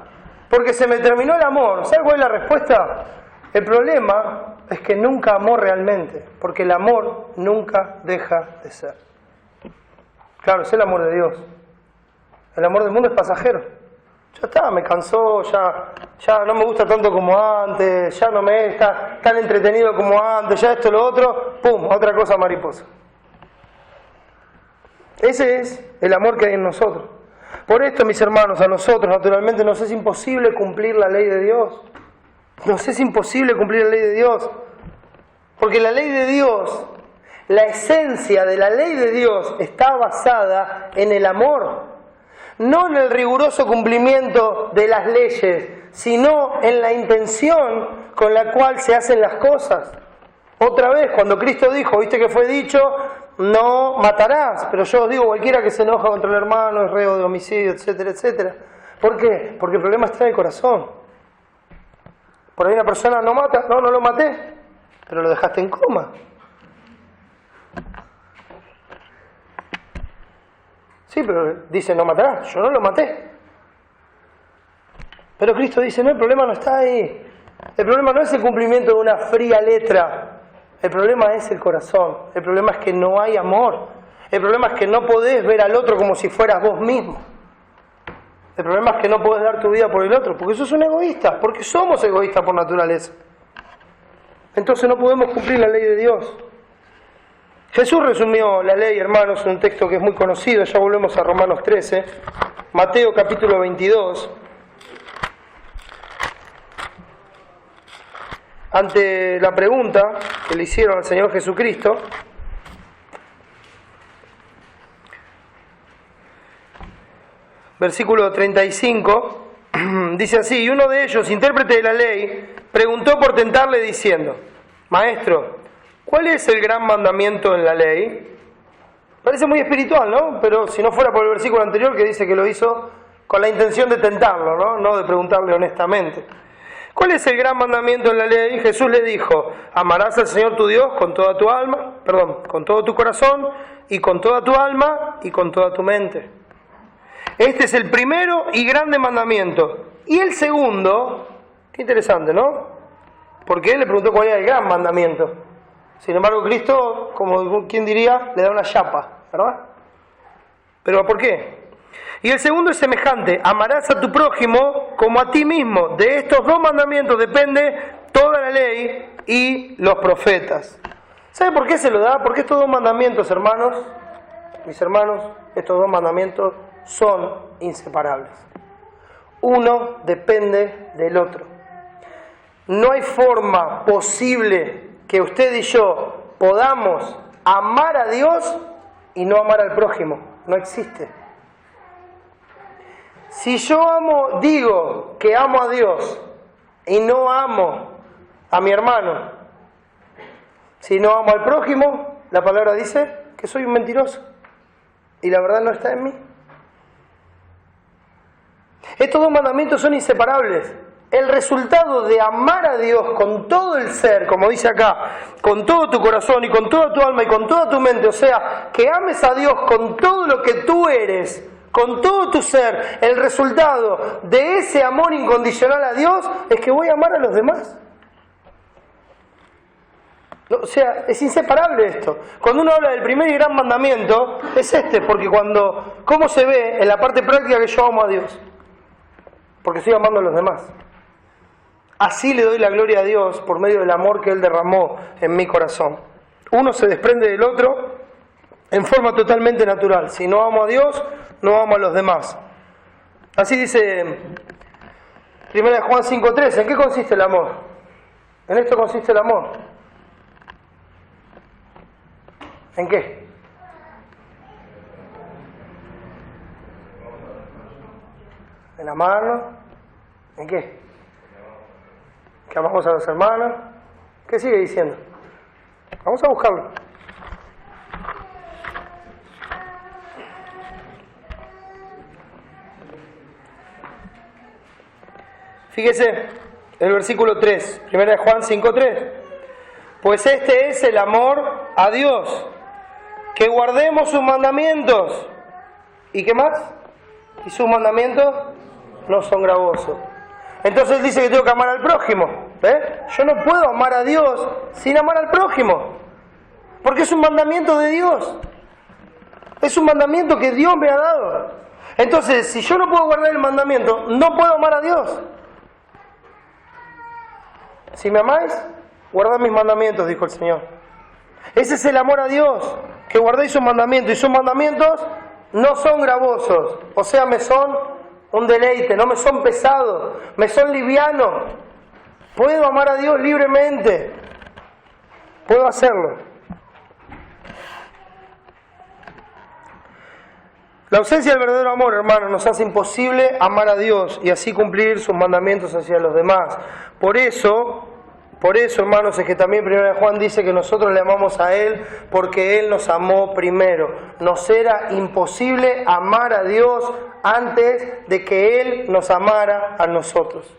A: porque se me terminó el amor, ¿sabe cuál es la respuesta? El problema es que nunca amó realmente, porque el amor nunca deja de ser. Claro, es el amor de Dios. El amor del mundo es pasajero. Ya está, me cansó, ya no me gusta tanto como antes, ya no me está tan entretenido como antes, ya esto, lo otro, ¡pum!, otra cosa mariposa. Ese es el amor que hay en nosotros. Por esto, mis hermanos, a nosotros naturalmente nos es imposible cumplir la ley de Dios. Nos es imposible cumplir la ley de Dios, porque la ley de Dios, la esencia de la ley de Dios está basada en el amor, no en el riguroso cumplimiento de las leyes, sino en la intención con la cual se hacen las cosas. Otra vez, cuando Cristo dijo, viste que fue dicho, no matarás, pero yo os digo, cualquiera que se enoja contra el hermano es reo de homicidio, etcétera, etcétera. ¿Por qué? Porque el problema está en el corazón. Por ahí una persona no mata, no lo maté, pero lo dejaste en coma. Sí, pero dice no matarás, yo no lo maté. Pero Cristo dice, no, el problema no está ahí. El problema no es el cumplimiento de una fría letra. El problema es el corazón. El problema es que no hay amor. El problema es que no podés ver al otro como si fueras vos mismo. El problema es que no podés dar tu vida por el otro, porque sos un egoísta, porque somos egoístas por naturaleza. Entonces no podemos cumplir la ley de Dios. Jesús resumió la ley, hermanos, en un texto que es muy conocido, ya volvemos a Romanos 13, Mateo capítulo 22. Ante la pregunta que le hicieron al Señor Jesucristo, versículo 35, dice así, y uno de ellos, intérprete de la ley, preguntó por tentarle diciendo, Maestro, ¿cuál es el gran mandamiento en la ley? Parece muy espiritual, ¿no? Pero si no fuera por el versículo anterior que dice que lo hizo con la intención de tentarlo, ¿no? No de preguntarle honestamente. ¿Cuál es el gran mandamiento en la ley? Jesús le dijo, amarás al Señor tu Dios con toda tu alma, con todo tu corazón, y con toda tu alma, y con toda tu mente. Este es el primero y grande mandamiento. Y el segundo, qué interesante, ¿no? Porque él le preguntó cuál era el gran mandamiento. Sin embargo, Cristo, como quien diría, le da una chapa, ¿verdad? ¿Pero por qué? Y el segundo es semejante, amarás a tu prójimo como a ti mismo. De estos dos mandamientos depende toda la ley y los profetas. ¿Sabe por qué se lo da? Porque estos dos mandamientos, hermanos, mis hermanos, estos dos mandamientos son inseparables. Uno depende del otro. No hay forma posible que usted y yo podamos amar a Dios y no amar al prójimo. No existe. Si yo digo que amo a Dios y no amo a mi hermano, si no amo al prójimo, la palabra dice que soy un mentiroso y la verdad no está en mí. Estos dos mandamientos son inseparables. El resultado de amar a Dios con todo el ser, como dice acá, con todo tu corazón y con toda tu alma y con toda tu mente, o sea, que ames a Dios con todo lo que tú eres, con todo tu ser, el resultado de ese amor incondicional a Dios es que voy a amar a los demás. O sea, es inseparable esto. Cuando uno habla del primer y gran mandamiento, es porque ¿cómo se ve en la parte práctica que yo amo a Dios? Porque estoy amando a los demás. Así le doy la gloria a Dios por medio del amor que Él derramó en mi corazón. Uno se desprende del otro en forma totalmente natural. Si no amo a Dios, no amo a los demás. Así dice 1 Juan 5:3. ¿En qué consiste el amor? En esto consiste el amor. ¿En qué? ¿En amarnos? ¿En qué? ¿Que amamos a los hermanos? ¿Qué sigue diciendo? Vamos a buscarlo. Fíjese, el versículo 3, 1 Juan 5:3. Pues este es el amor a Dios, que guardemos sus mandamientos. ¿Y qué más? Y sus mandamientos no son gravosos. Entonces él dice que tengo que amar al prójimo. Yo no puedo amar a Dios sin amar al prójimo, porque es un mandamiento de Dios. Es un mandamiento que Dios me ha dado. Entonces, si yo no puedo guardar el mandamiento, no puedo amar a Dios. Si me amáis, guardad mis mandamientos, dijo el Señor. Ese es el amor a Dios, que guardéis sus mandamientos. Y sus mandamientos no son gravosos, o sea, me son un deleite, no me son pesados, me son livianos. Puedo amar a Dios libremente, puedo hacerlo. La ausencia del verdadero amor, hermanos, nos hace imposible amar a Dios y así cumplir sus mandamientos hacia los demás. Por eso, hermanos, es que también 1 Juan dice que nosotros le amamos a Él porque Él nos amó primero. Nos era imposible amar a Dios antes de que Él nos amara a nosotros.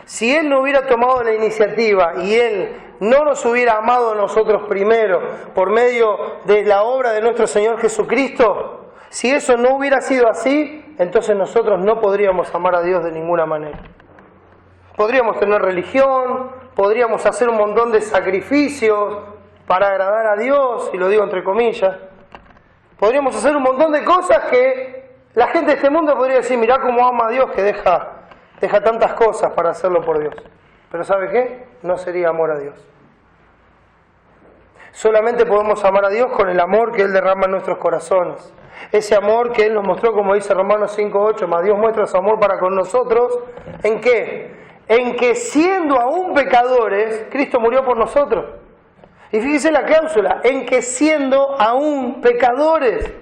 A: Si Él no hubiera tomado la iniciativa y Él no nos hubiera amado a nosotros primero por medio de la obra de nuestro Señor Jesucristo, si eso no hubiera sido así, entonces nosotros no podríamos amar a Dios de ninguna manera. Podríamos tener religión, podríamos hacer un montón de sacrificios para agradar a Dios, y lo digo entre comillas. Podríamos hacer un montón de cosas que la gente de este mundo podría decir, mirá cómo ama a Dios, que deja tantas cosas para hacerlo por Dios. Pero ¿sabe qué? No sería amor a Dios. Solamente podemos amar a Dios con el amor que Él derrama en nuestros corazones. Ese amor que Él nos mostró, como dice Romanos 5:8, más Dios muestra su amor para con nosotros. ¿En qué? En que siendo aún pecadores, Cristo murió por nosotros. Y fíjese la cláusula, en que siendo aún pecadores.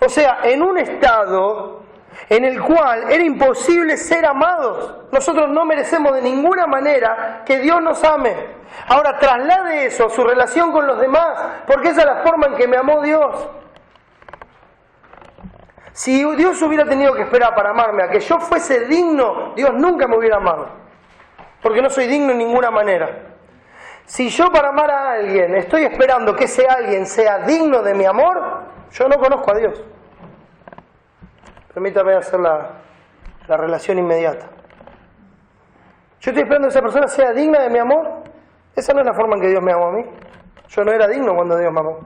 A: O sea, en un estado en el cual era imposible ser amados. Nosotros no merecemos de ninguna manera que Dios nos ame. Ahora traslade eso a su relación con los demás, porque esa es la forma en que me amó Dios. Si Dios hubiera tenido que esperar para amarme a que yo fuese digno, Dios nunca me hubiera amado, porque no soy digno en ninguna manera. Si yo para amar a alguien estoy esperando que ese alguien sea digno de mi amor, yo no conozco a Dios. Permítame hacer la relación inmediata. Yo estoy esperando que esa persona sea digna de mi amor. Esa no es la forma en que Dios me amó a mí. Yo no era digno cuando Dios me amó.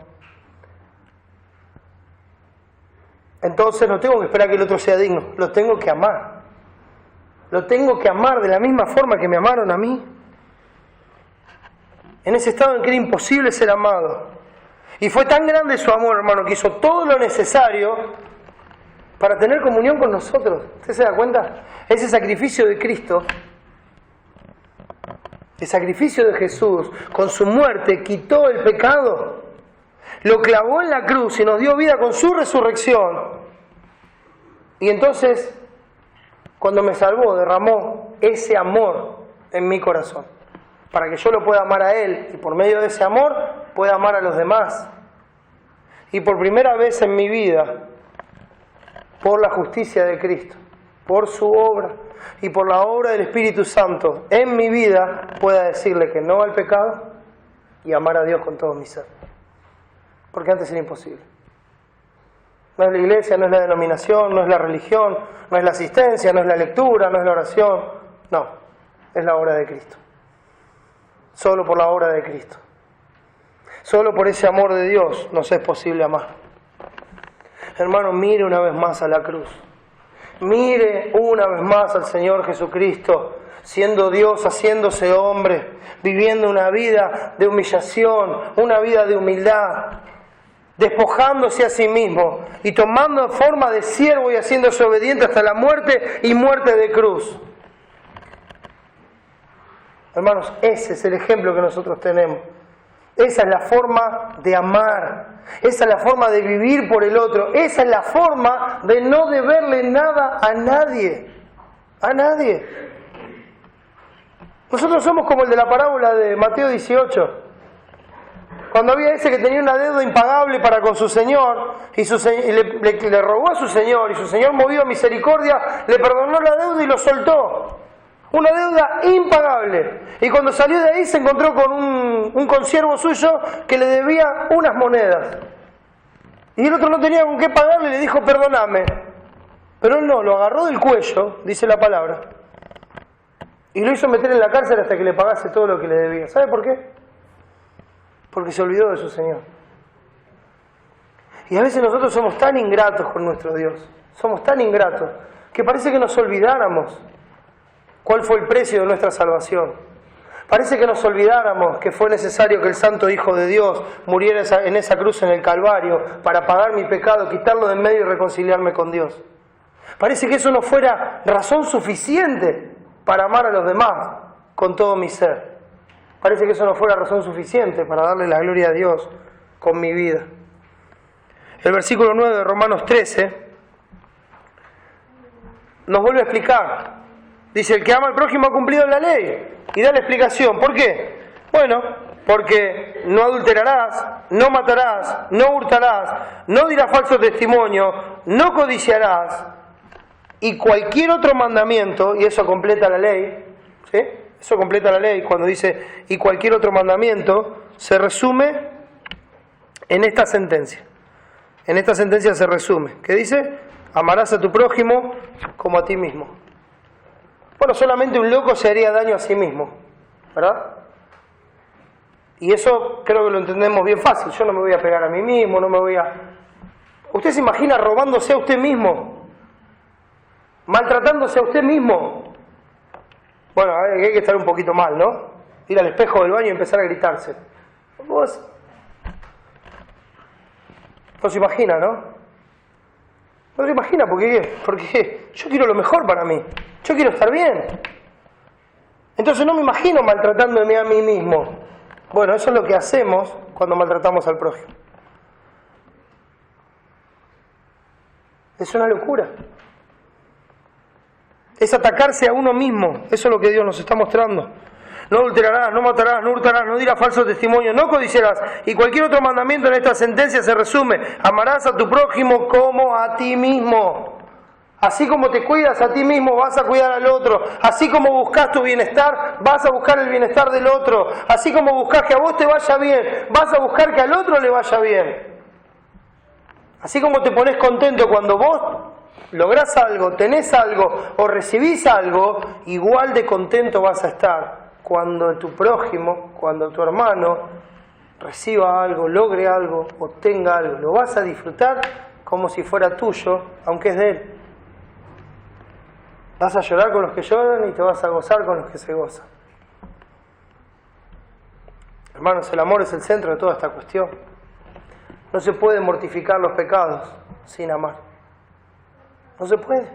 A: Entonces no tengo que esperar que el otro sea digno, lo tengo que amar. Lo tengo que amar de la misma forma que me amaron a mí. En ese estado en que era imposible ser amado. Y fue tan grande su amor, hermano, que hizo todo lo necesario para tener comunión con nosotros. ¿Usted se da cuenta? Ese sacrificio de Cristo, el sacrificio de Jesús, con su muerte quitó el pecado, lo clavó en la cruz y nos dio vida con su resurrección. Y entonces, cuando me salvó, derramó ese amor en mi corazón, para que yo lo pueda amar a Él, y por medio de ese amor pueda amar a los demás. Y por primera vez en mi vida, por la justicia de Cristo, por su obra y por la obra del Espíritu Santo en mi vida, pueda decirle que no al pecado y amar a Dios con todo mi ser. Porque antes era imposible. No es la iglesia, no es la denominación, no es la religión, no es la asistencia, no es la lectura, no es la oración. No, es la obra de Cristo. Solo por la obra de Cristo. Solo por ese amor de Dios nos es posible amar. Hermano, mire una vez más a la cruz. Mire una vez más al Señor Jesucristo, siendo Dios, haciéndose hombre, viviendo una vida de humillación, una vida de humildad. despojándose a sí mismo y tomando forma de siervo y haciéndose obediente hasta la muerte y muerte de cruz. Hermanos, ese es el ejemplo que nosotros tenemos. Esa es la forma de amar. Esa es la forma de vivir por el otro. Esa es la forma de no deberle nada a nadie. A nadie. Nosotros somos como el de la parábola de Mateo 18. Cuando había ese que tenía una deuda impagable para con su señor y le robó a su señor y su señor, movido a misericordia, le perdonó la deuda y lo soltó. Una deuda impagable. Y cuando salió de ahí se encontró con un consiervo suyo que le debía unas monedas. Y el otro no tenía con qué pagarle y le dijo, perdóname. Pero él no, lo agarró del cuello, dice la palabra, y lo hizo meter en la cárcel hasta que le pagase todo lo que le debía. ¿Sabe por qué? Porque se olvidó de su Señor. Y a veces nosotros somos tan ingratos con nuestro Dios, somos tan ingratos, que parece que nos olvidáramos cuál fue el precio de nuestra salvación. Parece que nos olvidáramos que fue necesario que el Santo Hijo de Dios muriera en esa cruz en el Calvario para pagar mi pecado, quitarlo de en medio y reconciliarme con Dios. Parece que eso no fuera razón suficiente para amar a los demás con todo mi ser. Parece que eso no fuera razón suficiente para darle la gloria a Dios con mi vida. El versículo 9 de Romanos 13 nos vuelve a explicar. Dice, el que ama al prójimo ha cumplido la ley. Y da la explicación. ¿Por qué? Bueno, porque no adulterarás, no matarás, no hurtarás, no dirás falso testimonio, no codiciarás, y cualquier otro mandamiento, y eso completa la ley, ¿sí? Eso completa la ley cuando dice, y cualquier otro mandamiento, se resume en esta sentencia. En esta sentencia se resume. ¿Qué dice? Amarás a tu prójimo como a ti mismo. Bueno, solamente un loco se haría daño a sí mismo, ¿verdad? Y eso creo que lo entendemos bien fácil. Yo no me voy a pegar a mí mismo, no me voy a... ¿Usted se imagina robándose a usted mismo? ¿Maltratándose a usted mismo? Bueno, hay que estar un poquito mal, ¿no? Ir al espejo del baño y empezar a gritarse. Vos... No se imagina, ¿no? No se imagina, porque yo quiero lo mejor para mí. Yo quiero estar bien. Entonces no me imagino maltratándome a mí mismo. Bueno, eso es lo que hacemos cuando maltratamos al prójimo. Es una locura. Es atacarse a uno mismo. Eso es lo que Dios nos está mostrando. No adulterarás, no matarás, no hurtarás, no dirás falso testimonio, no codiciarás. Y cualquier otro mandamiento en esta sentencia se resume. Amarás a tu prójimo como a ti mismo. Así como te cuidas a ti mismo, vas a cuidar al otro. Así como buscas tu bienestar, vas a buscar el bienestar del otro. Así como buscas que a vos te vaya bien, vas a buscar que al otro le vaya bien. Así como te pones contento cuando vos lográs algo, tenés algo o recibís algo, igual de contento vas a estar cuando tu prójimo, cuando tu hermano reciba algo, logre algo o tenga algo. Lo vas a disfrutar como si fuera tuyo, aunque es de él. Vas a llorar con los que lloran y te vas a gozar con los que se gozan. Hermanos, el amor es el centro de toda esta cuestión. No se puede mortificar los pecados sin amar. No se puede.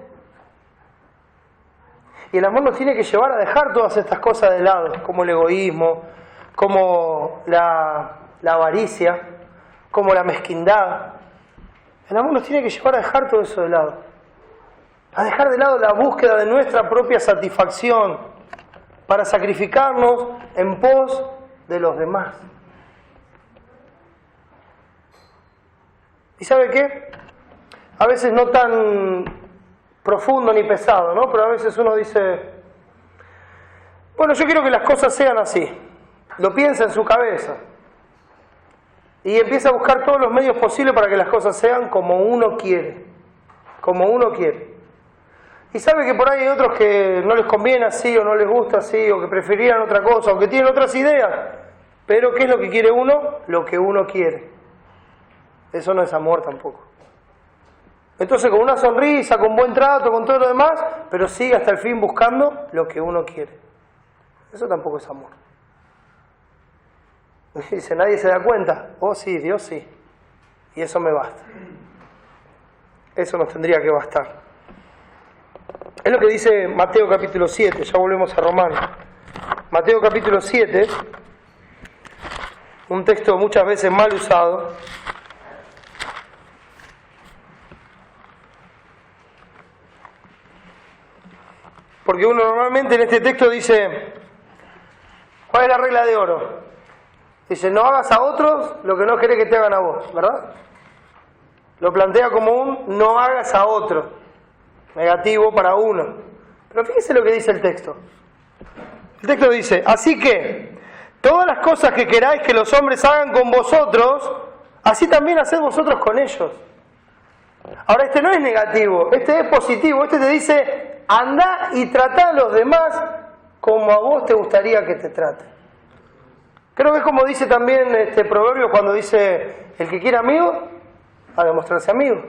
A: Y el amor nos tiene que llevar a dejar todas estas cosas de lado, como el egoísmo, como la avaricia, como la mezquindad. El amor nos tiene que llevar a dejar todo eso de lado. A dejar de lado la búsqueda de nuestra propia satisfacción para sacrificarnos en pos de los demás. ¿Y sabe qué? A veces no tan profundo ni pesado, ¿no? Pero a veces uno dice, bueno, yo quiero que las cosas sean así. Lo piensa en su cabeza. Y empieza a buscar todos los medios posibles para que las cosas sean como uno quiere. Como uno quiere. Y sabe que por ahí hay otros que no les conviene así, o no les gusta así, o que preferirían otra cosa, o que tienen otras ideas. Pero ¿qué es lo que quiere uno? Lo que uno quiere. Eso no es amor tampoco. Entonces con una sonrisa, con buen trato, con todo lo demás, pero sigue hasta el fin buscando lo que uno quiere. Eso tampoco es amor. Dice, nadie se da cuenta. Oh sí, Dios sí. Y eso me basta. Eso nos tendría que bastar. Es lo que dice Mateo capítulo 7, ya volvemos a Romanos. Mateo capítulo 7, un texto muchas veces mal usado. Porque uno normalmente en este texto dice, ¿cuál es la regla de oro? Dice, no hagas a otros lo que no querés que te hagan a vos, ¿verdad? Lo plantea como un no hagas a otros, negativo para uno. Pero fíjese lo que dice el texto. El texto dice, así que todas las cosas que queráis que los hombres hagan con vosotros, así también haced vosotros con ellos. Ahora este no es negativo, este es positivo, este te dice, anda y trata a los demás como a vos te gustaría que te traten. Creo que es como dice también este proverbio cuando dice, el que quiere amigo, a demostrarse amigo.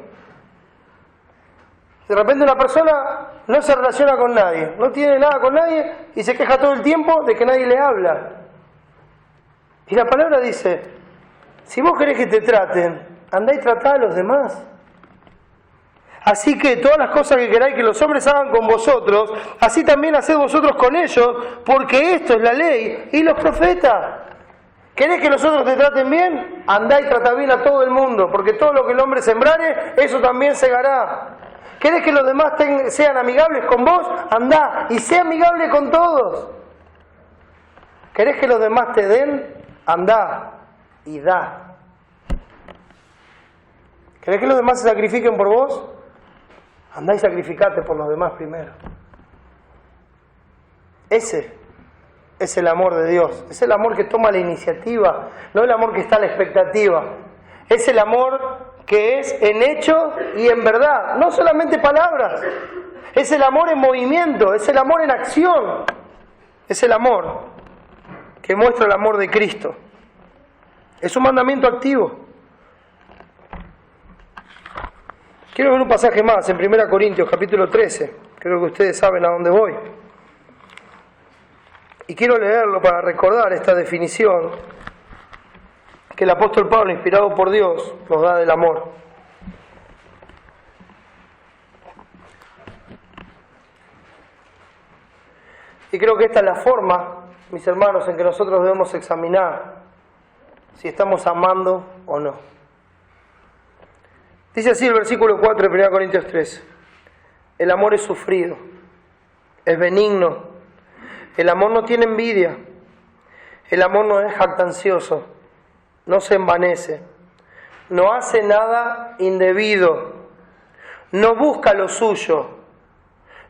A: De repente una persona no se relaciona con nadie, no tiene nada con nadie y se queja todo el tiempo de que nadie le habla. Y la palabra dice, si vos querés que te traten, andá y tratá a los demás. Así que todas las cosas que queráis que los hombres hagan con vosotros, así también haced vosotros con ellos, porque esto es la ley y los profetas. ¿Querés que los otros te traten bien? Andá y trata bien a todo el mundo, porque todo lo que el hombre sembrare, eso también segará. ¿Querés que los demás sean amigables con vos? Andá y sé amigable con todos. ¿Querés que los demás te den? Andá y da. ¿Querés que los demás se sacrifiquen por vos? Andá y sacrificate por los demás primero. Ese es el amor de Dios. Es el amor que toma la iniciativa, no el amor que está a la expectativa. Es el amor que es en hecho y en verdad, no solamente palabras. Es el amor en movimiento, es el amor en acción. Es el amor que muestra el amor de Cristo. Es un mandamiento activo. Quiero ver un pasaje más en 1 Corintios capítulo 13. Creo que ustedes saben a dónde voy. Y quiero leerlo para recordar esta definición que el apóstol Pablo, inspirado por Dios, nos da del amor. Y creo que esta es la forma, mis hermanos, en que nosotros debemos examinar si estamos amando o no. Dice así el versículo 4 de 1 Corintios 13. El amor es sufrido, es benigno, el amor no tiene envidia, el amor no es jactancioso, no se envanece, no hace nada indebido, no busca lo suyo,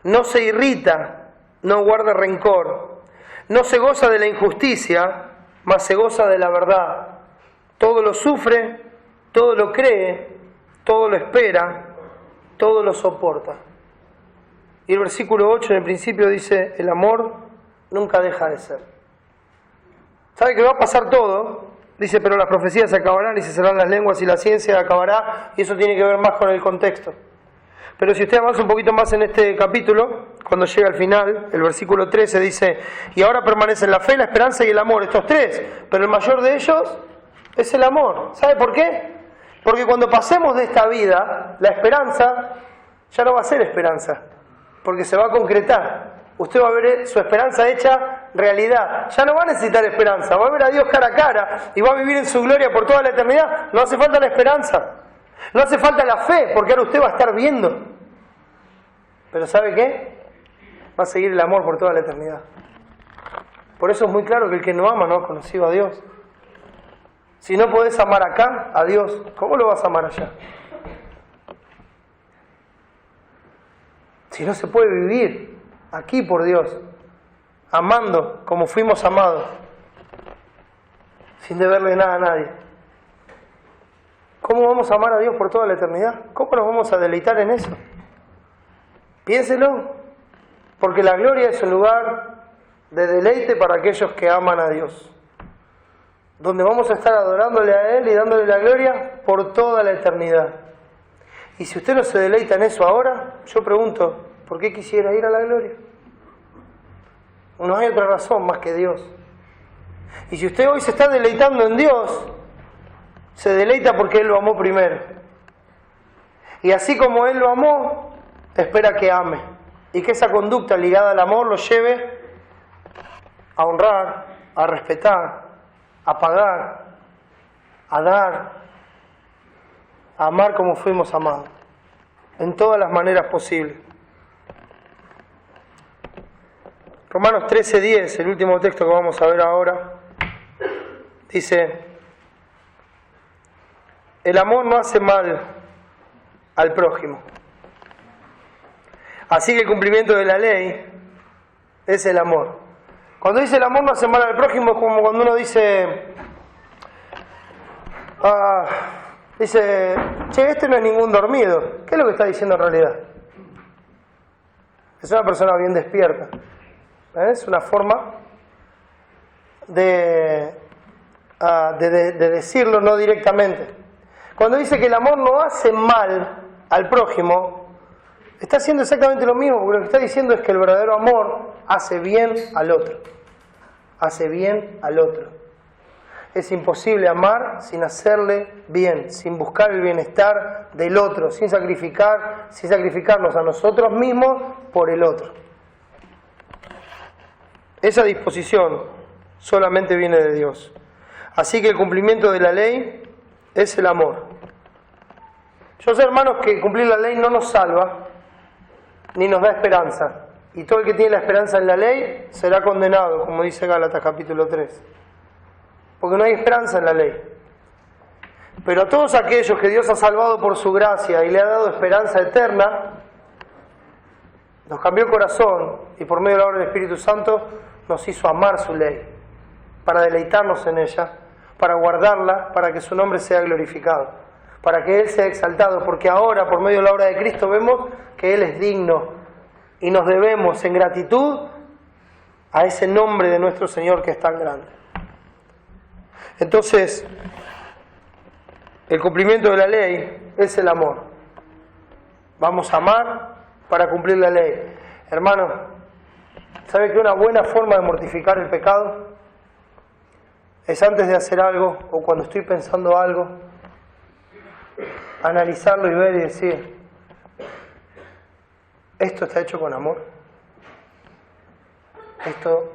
A: no se irrita, no guarda rencor, no se goza de la injusticia, mas se goza de la verdad. Todo lo sufre, todo lo cree, todo lo espera, todo lo soporta. Y el versículo 8 en el principio dice, el amor nunca deja de ser. ¿Sabe que va a pasar todo? Dice, pero las profecías se acabarán y se cerrarán las lenguas y la ciencia acabará, y eso tiene que ver más con el contexto. Pero si usted avanza un poquito más en este capítulo, cuando llega al final, el versículo 13 dice, y ahora permanecen la fe, la esperanza y el amor, estos tres, pero el mayor de ellos es el amor. ¿Sabe por qué? Porque cuando pasemos de esta vida, la esperanza ya no va a ser esperanza, porque se va a concretar. Usted va a ver su esperanza hecha realidad. Ya no va a necesitar esperanza, va a ver a Dios cara a cara y va a vivir en su gloria por toda la eternidad. No hace falta la esperanza, no hace falta la fe, porque ahora usted va a estar viendo. Pero ¿sabe qué? Va a seguir el amor por toda la eternidad. Por eso es muy claro que el que no ama no ha conocido a Dios. Si no podés amar acá a Dios, ¿cómo lo vas a amar allá? Si no se puede vivir aquí por Dios, amando como fuimos amados, sin deberle nada a nadie, ¿cómo vamos a amar a Dios por toda la eternidad? ¿Cómo nos vamos a deleitar en eso? Piénselo, porque la gloria es un lugar de deleite para aquellos que aman a Dios, donde vamos a estar adorándole a Él y dándole la gloria por toda la eternidad. Y si usted no se deleita en eso ahora, yo pregunto, ¿por qué quisiera ir a la gloria? No hay otra razón más que Dios. Y si usted hoy se está deleitando en Dios, se deleita porque Él lo amó primero. Y así como Él lo amó, espera que ame. Y que esa conducta ligada al amor lo lleve a honrar, a respetar, a pagar, a dar, a amar como fuimos amados, en todas las maneras posibles. Romanos 13:10, el último texto que vamos a ver ahora, dice: el amor no hace mal al prójimo. Así que el cumplimiento de la ley es el amor. Cuando dice el amor no hace mal al prójimo, es como cuando uno dice, che, este no es ningún dormido. ¿Qué es lo que está diciendo en realidad? Es una persona bien despierta. Es una forma de decirlo no directamente. Cuando dice que el amor no hace mal al prójimo, está haciendo exactamente lo mismo, porque lo que está diciendo es que el verdadero amor hace bien al otro. Hace bien al otro. Es imposible amar sin hacerle bien, sin buscar el bienestar del otro, sin sacrificarnos a nosotros mismos por el otro. Esa disposición solamente viene de Dios. Así que el cumplimiento de la ley es el amor. Yo sé, hermanos, que cumplir la ley no nos salva, ni nos da esperanza. Y todo el que tiene la esperanza en la ley será condenado, como dice Gálatas capítulo 3. Porque no hay esperanza en la ley. Pero a todos aquellos que Dios ha salvado por su gracia y le ha dado esperanza eterna, nos cambió el corazón y por medio de la obra del Espíritu Santo nos hizo amar su ley, para deleitarnos en ella, para guardarla, para que su nombre sea glorificado, para que Él sea exaltado, porque ahora por medio de la obra de Cristo vemos que Él es digno y nos debemos en gratitud a ese nombre de nuestro Señor que es tan grande. Entonces, el cumplimiento de la ley es el amor. Vamos a amar para cumplir la ley. Hermanos, ¿sabe que una buena forma de mortificar el pecado es antes de hacer algo o cuando estoy pensando algo, analizarlo y ver y decir, ¿esto está hecho con amor? ¿Esto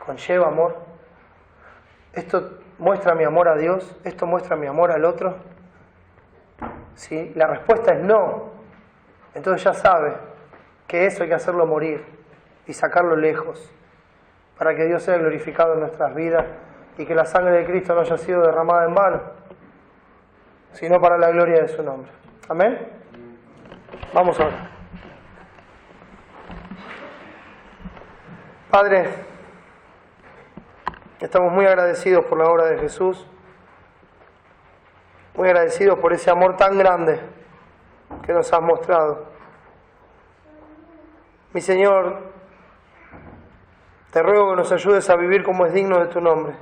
A: conlleva amor? ¿Esto muestra mi amor a Dios? ¿Esto muestra mi amor al otro? Si la respuesta es no, entonces ya sabe que eso hay que hacerlo morir y sacarlo lejos para que Dios sea glorificado en nuestras vidas y que la sangre de Cristo no haya sido derramada en vano, sino para la gloria de su nombre. Amén. Vamos a orar. Padre, estamos muy agradecidos por la obra de Jesús, muy agradecidos por ese amor tan grande que nos has mostrado. Mi Señor, te ruego que nos ayudes a vivir como es digno de tu nombre,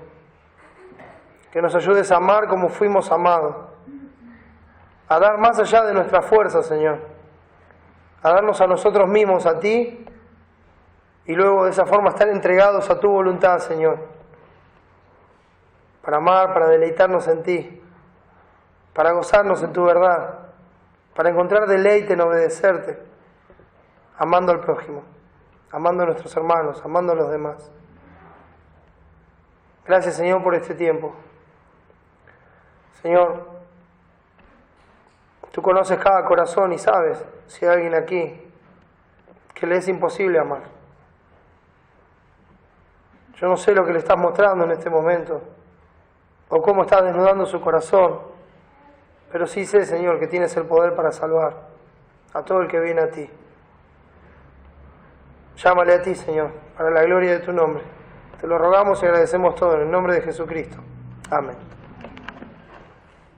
A: que nos ayudes a amar como fuimos amados, a dar más allá de nuestra fuerza, Señor, a darnos a nosotros mismos, a ti, y luego de esa forma estar entregados a tu voluntad, Señor, para amar, para deleitarnos en ti, para gozarnos en tu verdad, para encontrar deleite en obedecerte, amando al prójimo, amando a nuestros hermanos, amando a los demás. Gracias, Señor, por este tiempo. Señor, tú conoces cada corazón y sabes si hay alguien aquí que le es imposible amar. Yo no sé lo que le estás mostrando en este momento o cómo estás desnudando su corazón, pero sí sé, Señor, que tienes el poder para salvar a todo el que viene a ti. Llámale a ti, Señor, para la gloria de tu nombre. Te lo rogamos y agradecemos todo en el nombre de Jesucristo. Amén.